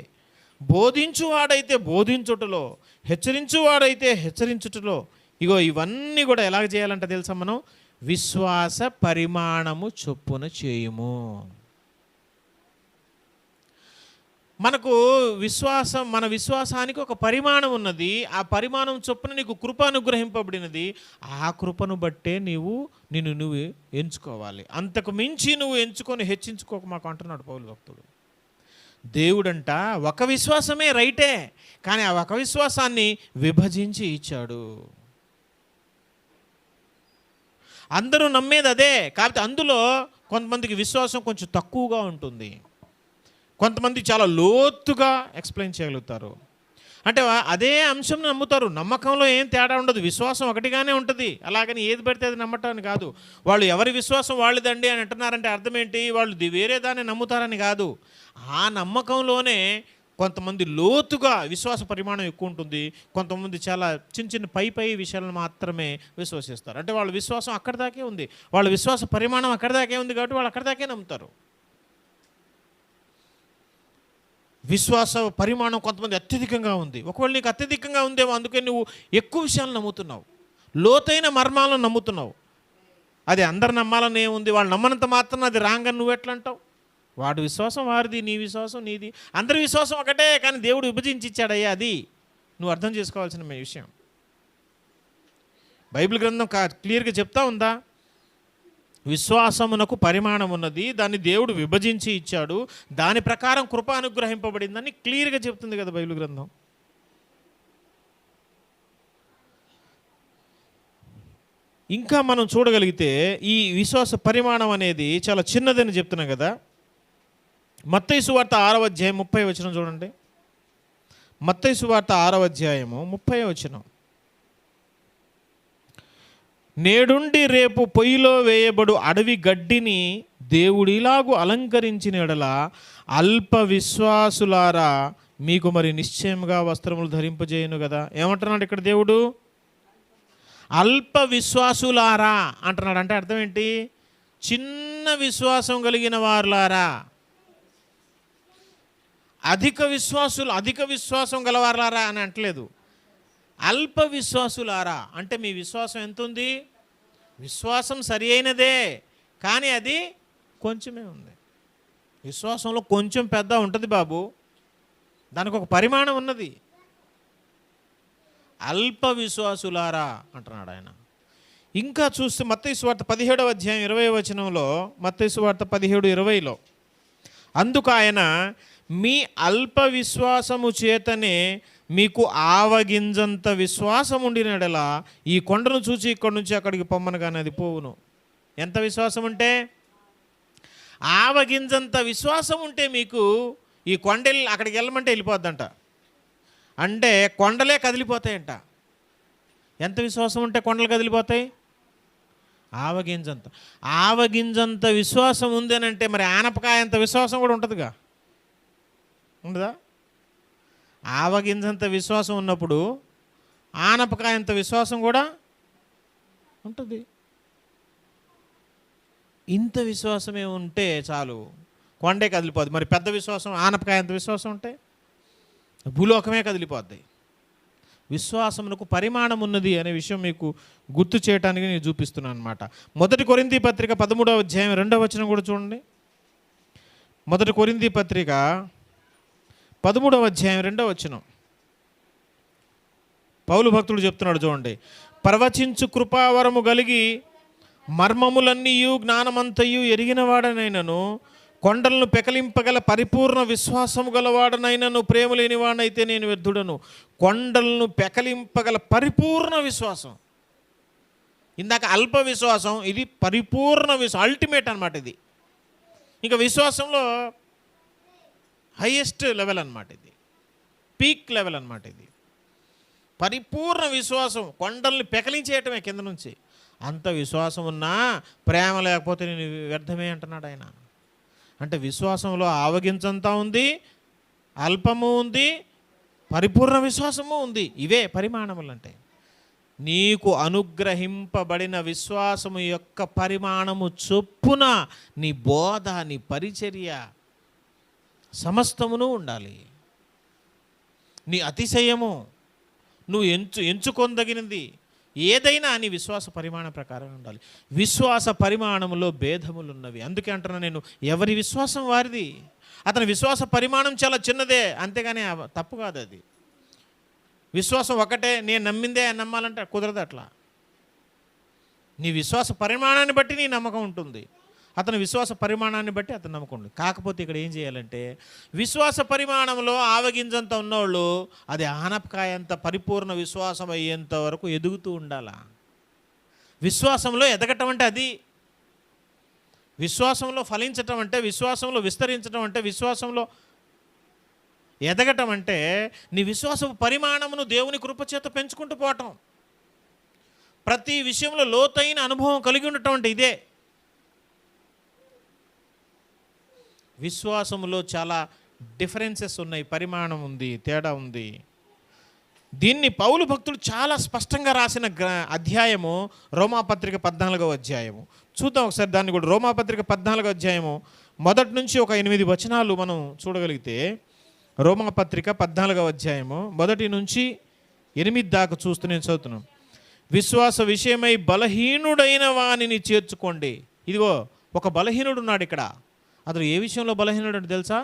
బోధించువాడైతే బోధించుటలో, హెచ్చరించువాడైతే హెచ్చరించుటలో. ఇగో ఇవన్నీ కూడా ఎలాగ చేయాలంటే తెలుసా? మనం విశ్వాస పరిమాణము చొప్పున చేయుము. మనకు మన విశ్వాసానికి ఒక పరిమాణం ఉన్నది. ఆ పరిమాణం చొప్పున నీకు కృప అనుగ్రహింపబడినది. ఆ కృపను బట్టే నువ్వు ఎంచుకోవాలి. అంతకు మించి నువ్వు ఎంచుకొని హెచ్చించుకోక మాకు అంటున్నాడు పౌలు భక్తుడు. దేవుడంట ఒక విశ్వాసమే రైటే, కానీ ఆ ఒక విశ్వాసాన్ని విభజించి ఇచ్చాడు. అందరూ నమ్మేది అదే, కాబట్టి అందులో కొంతమందికి విశ్వాసం కొంచెం తక్కువగా ఉంటుంది, కొంతమంది చాలా లోతుగా ఎక్స్ప్లెయిన్ చేయగలుగుతారు. అంటే అదే అంశం నమ్ముతారు. నమ్మకంలో ఏం తేడా ఉండదు, విశ్వాసం ఒకటిగానే ఉంటుంది. అలాగని ఏది పడితే అది నమ్మటాన్ని కాదు. వాళ్ళు ఎవరి విశ్వాసం వాళ్ళదండి అని అంటున్నారంటే అర్థం ఏంటి? వాళ్ళు వేరే దాన్ని నమ్ముతారని కాదు. ఆ నమ్మకంలోనే కొంతమంది లోతుగా విశ్వాస పరిమాణం ఎక్కువ ఉంటుంది, కొంతమంది చాలా చిన్న చిన్న పై విషయాలను మాత్రమే విశ్వసిస్తారు. అంటే వాళ్ళ విశ్వాసం అక్కడి దాకే ఉంది, వాళ్ళ విశ్వాస పరిమాణం అక్కడి దాకే ఉంది, కాబట్టి వాళ్ళు అక్కడి దాకే నమ్ముతారు. విశ్వాస పరిమాణం కొంతమంది అత్యధికంగా ఉంది. ఒకవేళ నీకు అత్యధికంగా ఉందేమో, అందుకే నువ్వు ఎక్కువ విషయాలు నమ్ముతున్నావు, లోతైన మర్మాలను నమ్ముతున్నావు. అది అందరు నమ్మాలని ఏముంది? వాళ్ళు నమ్మనంత మాత్రం అది రాంగ్ అని నువ్వు ఎట్లా అంటావు? వాడి విశ్వాసం వారిది, నీ విశ్వాసం నీది. అందరి విశ్వాసం ఒకటే, కానీ దేవుడు విభజించి ఇచ్చాడయ్యా. అది నువ్వు అర్థం చేసుకోవాల్సిన విషయం. బైబిల్ గ్రంథం క్లియర్గా చెప్తా ఉందా? విశ్వాసమునకు పరిమాణం ఉన్నది, దాన్ని దేవుడు విభజించి ఇచ్చాడు, దాని ప్రకారం కృప అనుగ్రహింపబడిందని క్లియర్గా చెప్తుంది కదా బైబిల్ గ్రంథం. ఇంకా మనం చూడగలిగితే ఈ విశ్వాస పరిమాణం అనేది చాలా చిన్నదని చెప్తున్నాం కదా. మత్తయి సువార్త 6వ అధ్యాయం 30వ వచనం చూడండి. మత్తయి సువార్త 6వ అధ్యాయము 30వ వచనం. నేడుండి రేపు పొయ్యిలో వేయబడు అడవి గడ్డిని దేవుడిలాగు అలంకరించిన ఎడల అల్ప విశ్వాసులారా మీకు మరి నిశ్చయంగా వస్త్రములు ధరింపజేయను కదా. ఏమంటున్నాడు ఇక్కడ దేవుడు? అల్ప విశ్వాసులారా అంటున్నాడు. అంటే అర్థం ఏంటి? చిన్న విశ్వాసం కలిగిన వారులారా. అధిక విశ్వాసం గలవారులారా అని అంటలేదు. అల్ప విశ్వాసులారా అంటే మీ విశ్వాసం ఎంత ఉంది? విశ్వాసం సరి అయినదే, కానీ అది కొంచెమే ఉంది. విశ్వాసంలో కొంచెం పెద్ద ఉంటుంది బాబు, దానికి ఒక పరిమాణం ఉన్నది. అల్ప విశ్వాసులారా అంటున్నాడు ఆయన. ఇంకా చూస్తే మత్తయి సువార్త 17వ అధ్యాయం 20వ వచనంలో, మత్తయి సువార్త 17:20లో, అందుకు ఆయన మీ అల్ప విశ్వాసము చేతనే మీకు ఆవగింజంత విశ్వాసం ఉండినడలా ఈ కొండను చూచి ఇక్కడి నుంచి అక్కడికి పొమ్మనగానే అది పోవును. ఎంత విశ్వాసం ఉంటే? ఆవగింజంత విశ్వాసం ఉంటే మీకు ఈ కొండలు అక్కడికి వెళ్ళమంటే వెళ్ళిపోద్దంట. అంటే కొండలే కదిలిపోతాయంట. ఎంత విశ్వాసం ఉంటే కొండలు కదిలిపోతాయి? ఆవగింజంత విశ్వాసం ఉంది అని అంటే మరి ఆనపకాయ అంత విశ్వాసం కూడా ఉంటుందిగా, ఉండదా? ఆవగింజంత విశ్వాసం ఉన్నప్పుడు ఆనపకాయంత విశ్వాసం కూడా ఉంటుంది. ఇంత విశ్వాసమే ఉంటే చాలు, కొండే కదిలిపోద్ది. మరి పెద్ద విశ్వాసం ఆనపకాయంత విశ్వాసం ఉంటే భూలోకమే కదిలిపోద్ది. విశ్వాసమునకు పరిమాణం ఉన్నది అనే విషయం మీకు గుర్తు చేయడానికి నేను చూపిస్తున్నాను అనమాట. 1 కొరింథీ పత్రిక 13వ అధ్యాయం 2వ వచనం కూడా చూడండి. 1 కొరింథీ పత్రిక 13వ అధ్యాయం 2వ వచనం పౌలు భక్తుడు చెప్తున్నాడు చూడండి. ప్రవచించు కృపావరము కలిగి మర్మములన్నీయు జ్ఞానమంతయు ఎరిగినవాడనైనను కొండలను పెకలింపగల పరిపూర్ణ విశ్వాసము గలవాడనైనను ప్రేమ లేనివాడనైతే నేను వ్యర్థుడను. కొండలను పెకలింపగల పరిపూర్ణ విశ్వాసం. ఇందాక అల్ప విశ్వాసం, ఇది పరిపూర్ణ విశ్వాసం, అల్టిమేట్ అనమాట. ఇది ఇంకా విశ్వాసంలో హైయెస్ట్ లెవెల్ అనమాట. ఇది పీక్ లెవెల్ అనమాట. ఇది పరిపూర్ణ విశ్వాసం, కొండల్ని పెకలించేయటమే కింద నుంచి. అంత విశ్వాసం ఉన్నా ప్రేమ లేకపోతే నేను వ్యర్థమే అంటున్నాడు ఆయన. అంటే విశ్వాసంలో ఆవగించంతా ఉంది, అల్పము ఉంది, పరిపూర్ణ విశ్వాసము ఉంది. ఇవే పరిమాణములు అంటే. నీకు అనుగ్రహింపబడిన విశ్వాసము యొక్క పరిమాణము చొప్పున నీ బోధ, నీ పరిచర్య సమస్తమును ఉండాలి. నీ అతిశయము, నువ్వు ఎంచుకొనదగినది ఏదైనా నీ విశ్వాస పరిమాణం ప్రకారం ఉండాలి. విశ్వాస పరిమాణంలో భేదములు ఉన్నవి. అందుకే అంటున్నా నేను, ఎవరి విశ్వాసం వారిది. అతని విశ్వాస పరిమాణం చాలా చిన్నదే, అంతేగాని తప్పు కాదు అది. విశ్వాసం ఒకటే, నేను నమ్మిందే నమ్మాలంటే కుదరదు. అట్లా నీ విశ్వాస పరిమాణాన్ని బట్టి నీ నమ్మకం ఉంటుంది, అతని విశ్వాస పరిమాణాన్ని బట్టి అతని నమ్మకం ఉంటుంది. కాకపోతే ఇక్కడ ఏం చేయాలంటే, విశ్వాస పరిమాణంలో ఆవగింజంత ఉన్నోళ్ళు అది ఆనపకాయంత పరిపూర్ణ విశ్వాసం అయ్యేంత వరకు ఎదుగుతూ ఉండాలా. విశ్వాసంలో ఎదగటం అంటే అది. విశ్వాసంలో ఫలించటం అంటే, విశ్వాసంలో విస్తరించడం అంటే, విశ్వాసంలో ఎదగటం అంటే నీ విశ్వాస పరిమాణమును దేవుని కృపచేత పెంచుకుంటూ పోవటం. ప్రతి విషయంలో లోతైన అనుభవం కలిగి ఉండటం అంటే ఇదే. విశ్వాసములో చాలా డిఫరెన్సెస్ ఉన్నాయి, పరిమాణం ఉంది, తేడా ఉంది. దీన్ని పౌలు భక్తుడు చాలా స్పష్టంగా రాసిన అధ్యాయము రోమాపత్రిక 14వ అధ్యాయము. చూద్దాం ఒకసారి దాన్ని కూడా. రోమాపత్రిక 14వ అధ్యాయము 1 నుంచి ఒక 8 వచనాలు మనం చూడగలిగితే, రోమాపత్రిక 14వ అధ్యాయము 1 నుంచి 8 దాకా చూస్తూ నేను చదువుతున్నాను. విశ్వాస విషయమై బలహీనుడైన వానిని చేర్చుకోండి. ఇదిగో ఒక బలహీనుడు ఉన్నాడు ఇక్కడ. అతను ఏ విషయంలో బలహీనుడు అంటే తెలుసా?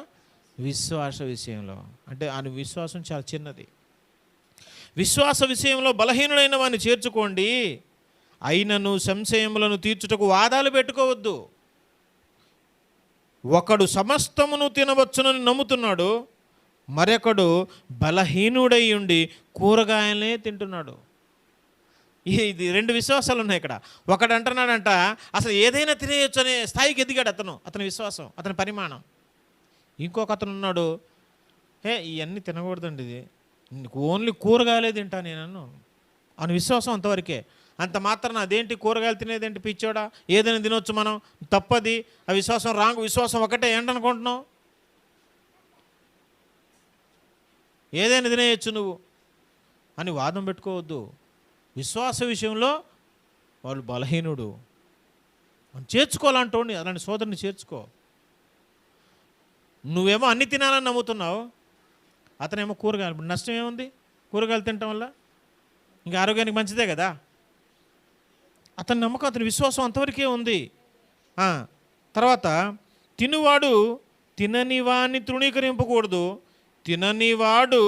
విశ్వాస విషయంలో. అంటే ఆయన విశ్వాసం చాలా చిన్నది. విశ్వాస విషయంలో బలహీనుడైన వాడిని చేర్చుకోండి. అయినను సంశయములను తీర్చుటకు వాదాలు పెట్టుకోవద్దు. ఒకడు సమస్తమును తినవచ్చునని నమ్ముతున్నాడు, మరొకడు బలహీనుడై ఉండి కూరగాయలనే తింటున్నాడు. ఇది 2 విశ్వాసాలు ఉన్నాయి ఇక్కడ. ఒకడు అంటున్నాడంట అసలు ఏదైనా తినేయచ్చు అనే స్థాయికి ఎదిగాడు అతని విశ్వాసం, అతని పరిమాణం. ఇంకొక అతను ఉన్నాడు, ఇవన్నీ తినకూడదండి, ఇది ఓన్లీ కూరగాయలే తింటా నేను అని విశ్వాసం అంతవరకే. అంత మాత్రం అదేంటి కూరగాయలు తినేదేంటి పిచ్చోడా, ఏదైనా తినొచ్చు మనం, తప్పది, ఆ విశ్వాసం రాంగ్. విశ్వాసం ఒకటే ఏంటనుకుంటున్నావు? ఏదైనా తినేయచ్చు నువ్వు అని వాదం పెట్టుకోవద్దు. విశ్వాస విషయంలో వాళ్ళు బలహీనుడు, మనం చేర్చుకోవాలంటోండి. అలాంటి సోదరుని చేర్చుకో. నువ్వేమో అన్ని తినాలని నమ్ముతున్నావు, అతనేమో కూరగాయలు. ఇప్పుడు నష్టం ఏముంది కూరగాయలు తినటం వల్ల? ఇంకా ఆరోగ్యానికి మంచిదే కదా. అతని నమ్మకం, అతని విశ్వాసం అంతవరకే ఉంది. తర్వాత తినువాడు తినని వాడిని తృణీకరింపకూడదు, తిననివాడు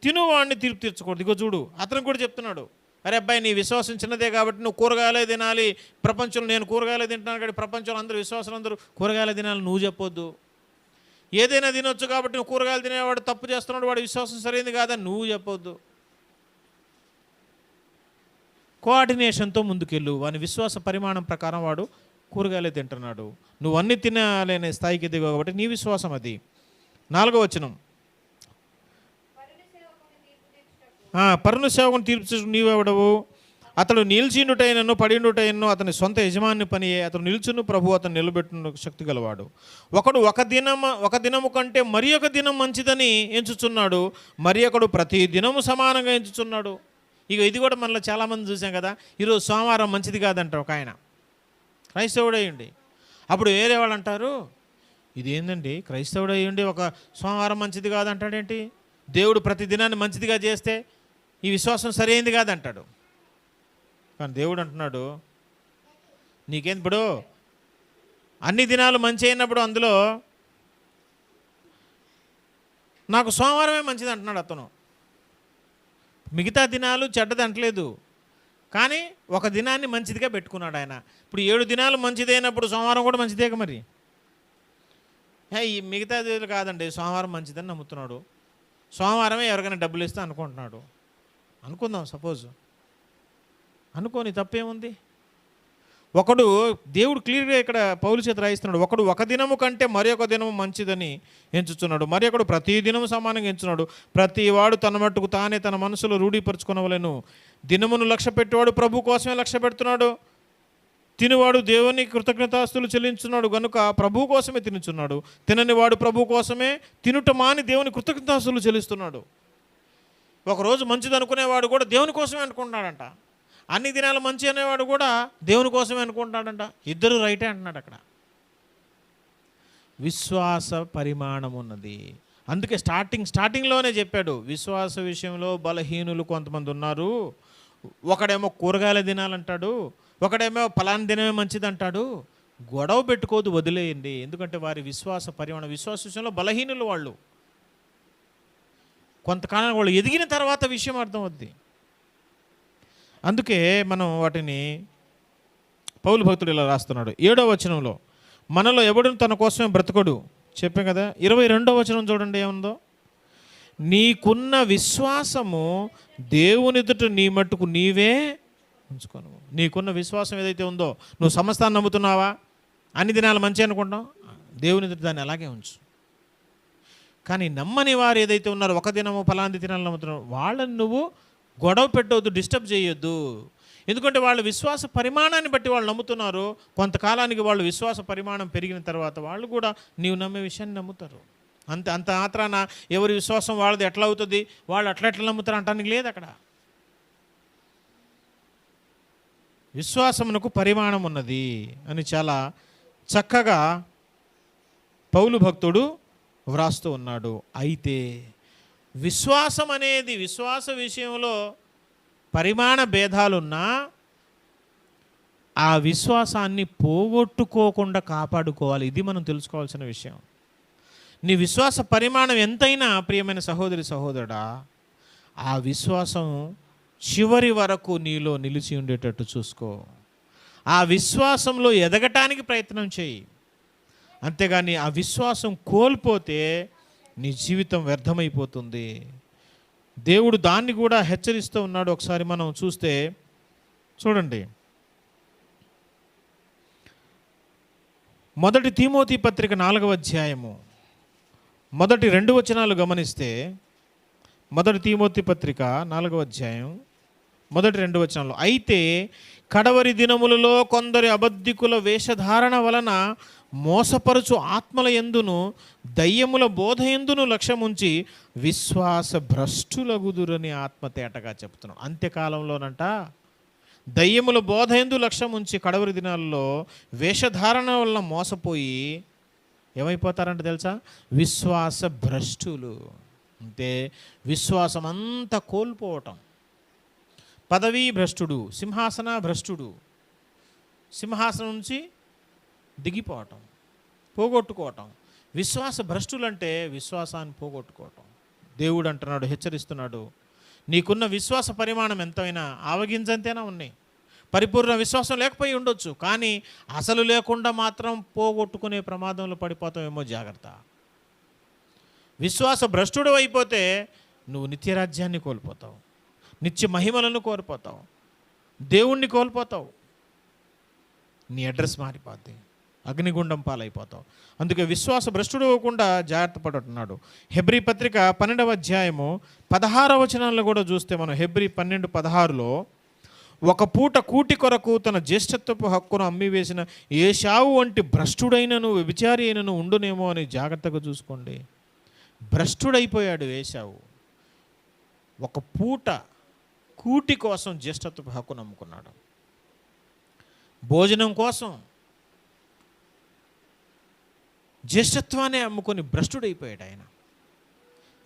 తినువాడిని తీర్పు తీర్చకూడదు. ఇగో చూడు, అతను కూడా చెప్తున్నాడు, అరే అబ్బాయి నీ విశ్వాసం చిన్నదే కాబట్టి నువ్వు కూరగాయలే తినాలి. ప్రపంచంలో నేను కూరగాయలే తింటున్నాను కాబట్టి ప్రపంచంలో అందరూ విశ్వాసం అందరూ కూరగాయలే తినాలి నువ్వు చెప్పొద్దు. ఏదైనా తినొచ్చు కాబట్టి నువ్వు కూరగాయలు తినేవాడు తప్పు చేస్తున్నాడు, వాడి విశ్వాసం సరైనది కాదని నువ్వు చెప్పొద్దు. కోఆర్డినేషన్తో ముందుకెళ్ళు. వాని విశ్వాస పరిమాణం ప్రకారం వాడు కూరగాయలే తింటున్నాడు, నువ్వు అన్ని తినాలనే స్థాయికి ఎదిగావు కాబట్టి నీ విశ్వాసం అది. 4వ వచనం, పరుని సేవకుని తీర్పు నీవెవడవు? అతడు నిలిచిండుటైనను పడిండుటైనను అతని సొంత యజమాని పనియే. అతడు నిలుచును, ప్రభు అతను నిలబెట్టును శక్తి గలవాడు. ఒకడు ఒక దినము కంటే మరి ఒక దినం మంచిదని ఎంచుచున్నాడు, మరి ఒకడు ప్రతి దినము సమానంగా ఎంచుచున్నాడు. ఇక ఇది కూడా మనలో చాలామంది చూసాం కదా. ఈరోజు సోమవారం మంచిది కాదంట ఒక ఆయన, క్రైస్తవుడయ్యండి. అప్పుడు వేరే వాళ్ళు అంటారు, ఇదేందండి క్రైస్తవుడయ్యండి ఒక సోమవారం మంచిది కాదంటాడేంటి? దేవుడు ప్రతి దినాన్ని మంచిదిగా చేస్తే ఈ విశ్వాసం సరైనది కాదంటాడు. కానీ దేవుడు అంటున్నాడు, నీకేం ఇప్పుడు అన్ని దినాలు మంచి అయినప్పుడు అందులో నాకు సోమవారమే మంచిది అంటున్నాడు అతను. మిగతా దినాలు చెడ్డది అంటలేదు, కానీ ఒక దినాన్ని మంచిదిగా పెట్టుకున్నాడు ఆయన. ఇప్పుడు 7 దినాలు మంచిదైనప్పుడు సోమవారం కూడా మంచిదే మరి. ఈ మిగతా దినాలు కాదండి, సోమవారం మంచిదని నమ్ముతున్నాడు. సోమవారమే ఎవరికైనా డబ్బులు ఇస్తే అనుకుంటున్నాడు. అనుకుందాం, సపోజ్ అనుకోని తప్పేముంది. ఒకడు దేవుడు క్లియర్గా ఇక్కడ పౌలు చేత రాయిస్తున్నాడు. ఒకడు ఒక దినము కంటే మరి ఒక దినము మంచిదని ఎంచుచున్నాడు, మరి ఒకడు ప్రతి దినము సమానంగా ఎంచున్నాడు. ప్రతి వాడు తన మట్టుకు తానే తన మనసులో రూఢీపరుచుకొనవలెను. దినమును లక్ష్య పెట్టేవాడు ప్రభు కోసమే లక్ష్య పెడుతున్నాడు. తినువాడు దేవునికి కృతజ్ఞతాస్తులు చెల్లించున్నాడు గనుక ప్రభు కోసమే తినుచున్నాడు. తినని వాడు ప్రభు కోసమే తినుట మాని దేవుని కృతజ్ఞతాస్తులు చెల్లిస్తున్నాడు. ఒకరోజు మంచిది అనుకునేవాడు కూడా దేవుని కోసమే అనుకుంటున్నాడంట. అన్ని దినాలు మంచి అనేవాడు కూడా దేవుని కోసమే అనుకుంటాడంట. ఇద్దరు రైటే అంటున్నాడు అక్కడ. విశ్వాస పరిమాణం ఉన్నది. అందుకే స్టార్టింగ్లోనే చెప్పాడు, విశ్వాస విషయంలో బలహీనులు కొంతమంది ఉన్నారు. ఒకడేమో కూరగాయల దినాలంటాడు, ఒకడేమో పలానా దినమే మంచిది అంటాడు. గొడవ పెట్టుకోదు, వదిలేయండి. ఎందుకంటే వారి విశ్వాస పరిమాణం, విశ్వాస విషయంలో బలహీనులు వాళ్ళు. కొంతకాలం వాళ్ళు ఎదిగిన తర్వాత విషయం అర్థం అవుద్ది. అందుకే మనం వాటిని పౌలు భక్తుడు ఇలా రాస్తున్నాడు 7వ వచనంలో, మనలో ఎవడు తన కోసమే బ్రతకడు చెప్పాం కదా. 22వ వచనం చూడండి ఏముందో, నీకున్న విశ్వాసము దేవుని ఎదుట నీ మట్టుకు నీవే ఉంచుకోను. నీకున్న విశ్వాసం ఏదైతే ఉందో, నువ్వు సమస్తాన్ని నమ్ముతున్నావా, అన్ని దినాలు మంచి అనుకుంటావు, దేవుని ఎదుట దాన్ని అలాగే ఉంచు. కానీ నమ్మని వారు ఏదైతే ఉన్నారో, ఒక దినము ఫలాంటి దినాలు నమ్ముతున్నారు, వాళ్ళని నువ్వు గొడవ పెట్టవద్దు, డిస్టర్బ్ చేయొద్దు. ఎందుకంటే వాళ్ళ విశ్వాస పరిమాణాన్ని బట్టి వాళ్ళు నమ్ముతున్నారు. కొంతకాలానికి వాళ్ళు విశ్వాస పరిమాణం పెరిగిన తర్వాత వాళ్ళు కూడా నీవు నమ్మే విషయాన్ని నమ్ముతారు. అంత మాత్రాన ఎవరి విశ్వాసం వాళ్ళది ఎట్లా అవుతుంది, వాళ్ళు ఎట్లా నమ్ముతారు అంటానికి లేదు అక్కడ. విశ్వాసమునకు పరిమాణం ఉన్నది అని చాలా చక్కగా పౌలు భక్తుడు వ్రాస్తూ ఉన్నాడు. అయితే విశ్వాసం అనేది, విశ్వాస విషయంలో పరిమాణ భేదాలున్నా ఆ విశ్వాసాన్ని పోగొట్టుకోకుండా కాపాడుకోవాలి. ఇది మనం తెలుసుకోవాల్సిన విషయం. నీ విశ్వాస పరిమాణం ఎంతైనా ప్రియమైన సహోదరి సహోదరుడా, ఆ విశ్వాసం చివరి వరకు నీలో నిలిచి ఉండేటట్టు చూసుకో. ఆ విశ్వాసంలో ఎదగటానికి ప్రయత్నం చేయి. అంతేగాని ఆ విశ్వాసం కోల్పోతే నీ జీవితం వ్యర్థమైపోతుంది. దేవుడు దాన్ని కూడా హెచ్చరిస్తూ ఉన్నాడు. ఒకసారి మనం చూస్తే చూడండి, 1 తిమోతి పత్రిక 4వ అధ్యాయము మొదటి 2 వచనాలు గమనిస్తే, 1 తిమోతి పత్రిక 4వ అధ్యాయం మొదటి 2 వచనాలు, అయితే కడవరి దినములలో కొందరి అబద్ధికుల వేషధారణ వలన మోసపరుచు ఆత్మల యందును దయ్యముల బోధ యందును లక్ష్యముంచి విశ్వాస భ్రష్టులగుదురని ఆత్మతేటగా చెప్తున్నాడు. అంత్యకాలంలోనంట దయ్యముల బోధ యందు లక్ష్యముంచి కడవరి దినాల్లో వేషధారణ వలన మోసపోయి ఏమైపోతారంట తెలుసా, విశ్వాస భ్రష్టులు. అంటే విశ్వాసం అంతా కోల్పోవటం. పదవీ భ్రష్టుడు, సింహాసన భ్రష్టుడు, సింహాసనం నుంచి దిగిపోవటం, పోగొట్టుకోవటం. విశ్వాస భ్రష్టులంటే విశ్వాసాన్ని పోగొట్టుకోవటం. దేవుడు అంటున్నాడు, హెచ్చరిస్తున్నాడు, నీకున్న విశ్వాస పరిమాణం ఎంతైనా ఆవగింజంతైనా ఉన్నాయి. పరిపూర్ణ విశ్వాసం లేకపోయి ఉండొచ్చు, కానీ అసలు లేకుండా మాత్రం పోగొట్టుకునే ప్రమాదంలో పడిపోతావేమో, జాగ్రత్త. విశ్వాస భ్రష్టుడు అయిపోతే నువ్వు నిత్యరాజ్యాన్ని కోల్పోతావు, నిత్య మహిమలను కోల్పోతావు, దేవుణ్ణి కోల్పోతావు, నీ అడ్రస్ మారిపోద్ది, అగ్నిగుండం పాలైపోతావు. అందుకే విశ్వాస భ్రష్టుడు అవ్వకుండా జాగ్రత్త పడుతున్నాడు. హెబ్రీ పత్రిక 12వ అధ్యాయము 16వ వచనాల్లో కూడా చూస్తే మనం, హెబ్రీ 12:16లో, ఒక పూట కూటి కొరకు తన జ్యేష్ఠత్వపు హక్కును అమ్మివేసిన ఏశావు వంటి భ్రష్టుడైనను వ్యభిచారి అయినను ఉండునేమో అని జాగ్రత్తగా చూసుకోండి. భ్రష్టుడైపోయాడు ఏశావు. ఒక పూట కూటి కోసం జ్యేష్ఠత్వపు హక్కును అమ్ముకున్నాడు. భోజనం కోసం జ్యేష్ఠత్వాన్ని అమ్ముకొని భ్రష్టుడైపోయాడు ఆయన.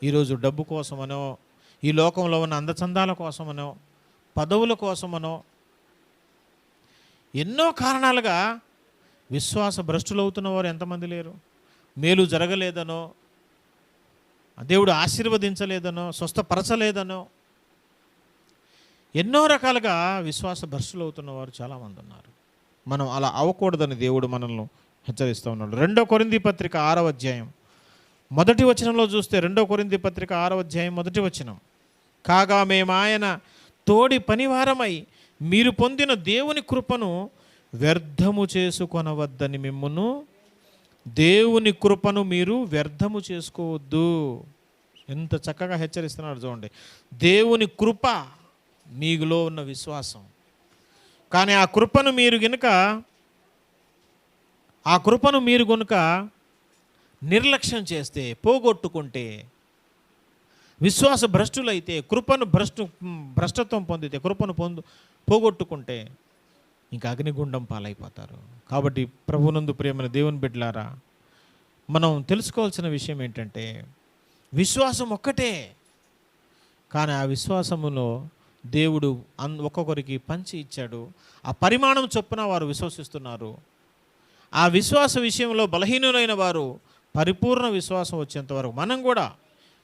ఈరోజు డబ్బు కోసమనో, ఈ లోకంలో ఉన్న అందచందాల కోసమనో, పదవుల కోసమనో, ఎన్నో కారణాలుగా విశ్వాస భ్రష్టులవుతున్న వారు ఎంతమంది లేరు? మేలు జరగలేదనో, దేవుడు ఆశీర్వదించలేదనో, స్వస్థపరచలేదనో, ఎన్నో రకాలుగా విశ్వాస భ్రష్టులు అవుతున్న వారు చాలామంది ఉన్నారు. మనం అలా అవ్వకూడదని దేవుడు మనల్ని హెచ్చరిస్తూ ఉన్నాడు. 2 కొరింథీ పత్రిక 6వ అధ్యాయం మొదటి వచనంలో చూస్తే, 2 కొరింథీ పత్రిక 6వ అధ్యాయం మొదటి వచనం, కాగా మేము ఆయన తోడి పనివారమై మీరు పొందిన దేవుని కృపను వ్యర్థము చేసుకొనవద్దని మిమ్మును, దేవుని కృపను మీరు వ్యర్థము చేసుకోవద్దు. ఎంత చక్కగా హెచ్చరిస్తున్నాడు చూడండి. దేవుని కృప మీలో ఉన్న విశ్వాసం. కానీ ఆ కృపను మీరు గనుక నిర్లక్ష్యం చేస్తే, పోగొట్టుకుంటే, విశ్వాస భ్రష్టులైతే, భ్రష్టత్వం పొందితే, కృపను పోగొట్టుకుంటే ఇంకా అగ్నిగుండం పాలైపోతారు. కాబట్టి ప్రభునందు ప్రియమైన దేవుని బిడ్డలారా, మనం తెలుసుకోవాల్సిన విషయం ఏంటంటే, విశ్వాసం ఒక్కటే, కానీ ఆ విశ్వాసములో దేవుడు ఒక్కొక్కరికి పంచి ఇచ్చాడు. ఆ పరిమాణం చొప్పున వారు విశ్వసిస్తున్నారు. ఆ విశ్వాస విషయంలో బలహీనులైన వారు పరిపూర్ణ విశ్వాసం వచ్చేంత వరకు మనం కూడా,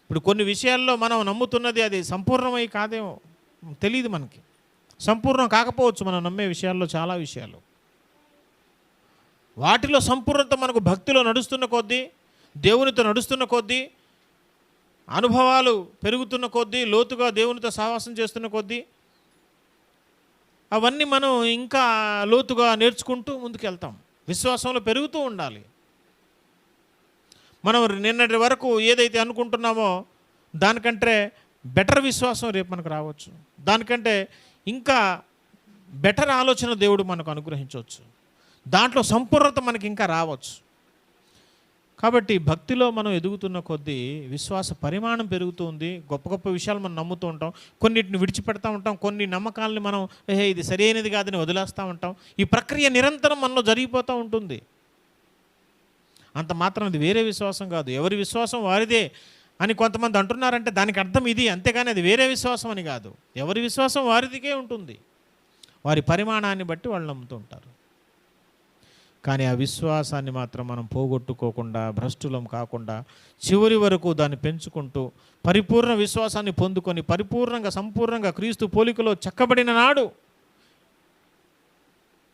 ఇప్పుడు కొన్ని విషయాల్లో మనం నమ్ముతున్నది అది సంపూర్ణమై కాదేమో తెలియదు, మనకి సంపూర్ణం కాకపోవచ్చు మనం నమ్మే విషయాల్లో. చాలా విషయాలు వాటిలో సంపూర్ణత మనకు భక్తిలో నడుస్తున్న కొద్దీ, దేవునితో నడుస్తున్న కొద్దీ, అనుభవాలు పెరుగుతున్న కొద్దీ, లోతుగా దేవునితో సహవాసం చేస్తున్న కొద్దీ, అవన్నీ మనం ఇంకా లోతుగా నేర్చుకుంటూ ముందుకెళ్తాం. విశ్వాసంలో పెరుగుతూ ఉండాలి. మనం నిన్నటి వరకు ఏదైతే అనుకుంటున్నామో దానికంటే బెటర్ విశ్వాసం రేపు మనకు రావచ్చు. దానికంటే ఇంకా బెటర్ ఆలోచన దేవుడు మనకు అనుగ్రహించవచ్చు. దాంట్లో సంపూర్ణత మనకి ఇంకా రావచ్చు. కాబట్టి భక్తిలో మనం ఎదుగుతున్న కొద్దీ విశ్వాస పరిమాణం పెరుగుతుంది. గొప్ప గొప్ప విషయాలు మనం నమ్ముతూ ఉంటాం. కొన్నిటిని విడిచిపెడతా ఉంటాం. కొన్ని నమ్మకాలని మనం ఇది సరైనది కాదని వదిలేస్తూ ఉంటాం. ఈ ప్రక్రియ నిరంతరం మనలో జరిగిపోతూ ఉంటుంది. అంత మాత్రం అది వేరే విశ్వాసం కాదు. ఎవరి విశ్వాసం వారిదే అని కొంతమంది అంటున్నారంటే దానికి అర్థం ఇది, అంతేగాని అది వేరే విశ్వాసం అని కాదు. ఎవరి విశ్వాసం వారిదికే ఉంటుంది. వారి పరిమాణాన్ని బట్టి వాళ్ళు నమ్ముతూ ఉంటారు. కానీ ఆ విశ్వాసాన్ని మాత్రం మనం పోగొట్టుకోకుండా, భ్రష్టులం కాకుండా, చివరి వరకు దాన్ని పెంచుకుంటూ పరిపూర్ణ విశ్వాసాన్ని పొందుకొని పరిపూర్ణంగా సంపూర్ణంగా క్రీస్తు పోలికలో చెక్కబడిన నాడు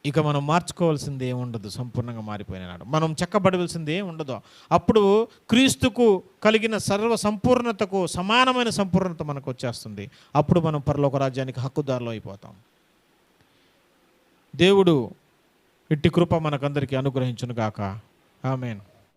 ఇక మనం మార్చుకోవాల్సింది ఏముండదు. సంపూర్ణంగా మారిపోయిన నాడు మనం చెక్కబడవలసింది ఏమి ఉండదు. అప్పుడు క్రీస్తుకు కలిగిన సర్వ సంపూర్ణతకు సమానమైన సంపూర్ణత మనకు వచ్చేస్తుంది. అప్పుడు మనం పరలోక రాజ్యానికి హక్కుదారులు అయిపోతాం. దేవుడు ఇట్టి కృప మనకందరికీ అనుగ్రహించును గాక. ఆమేన్.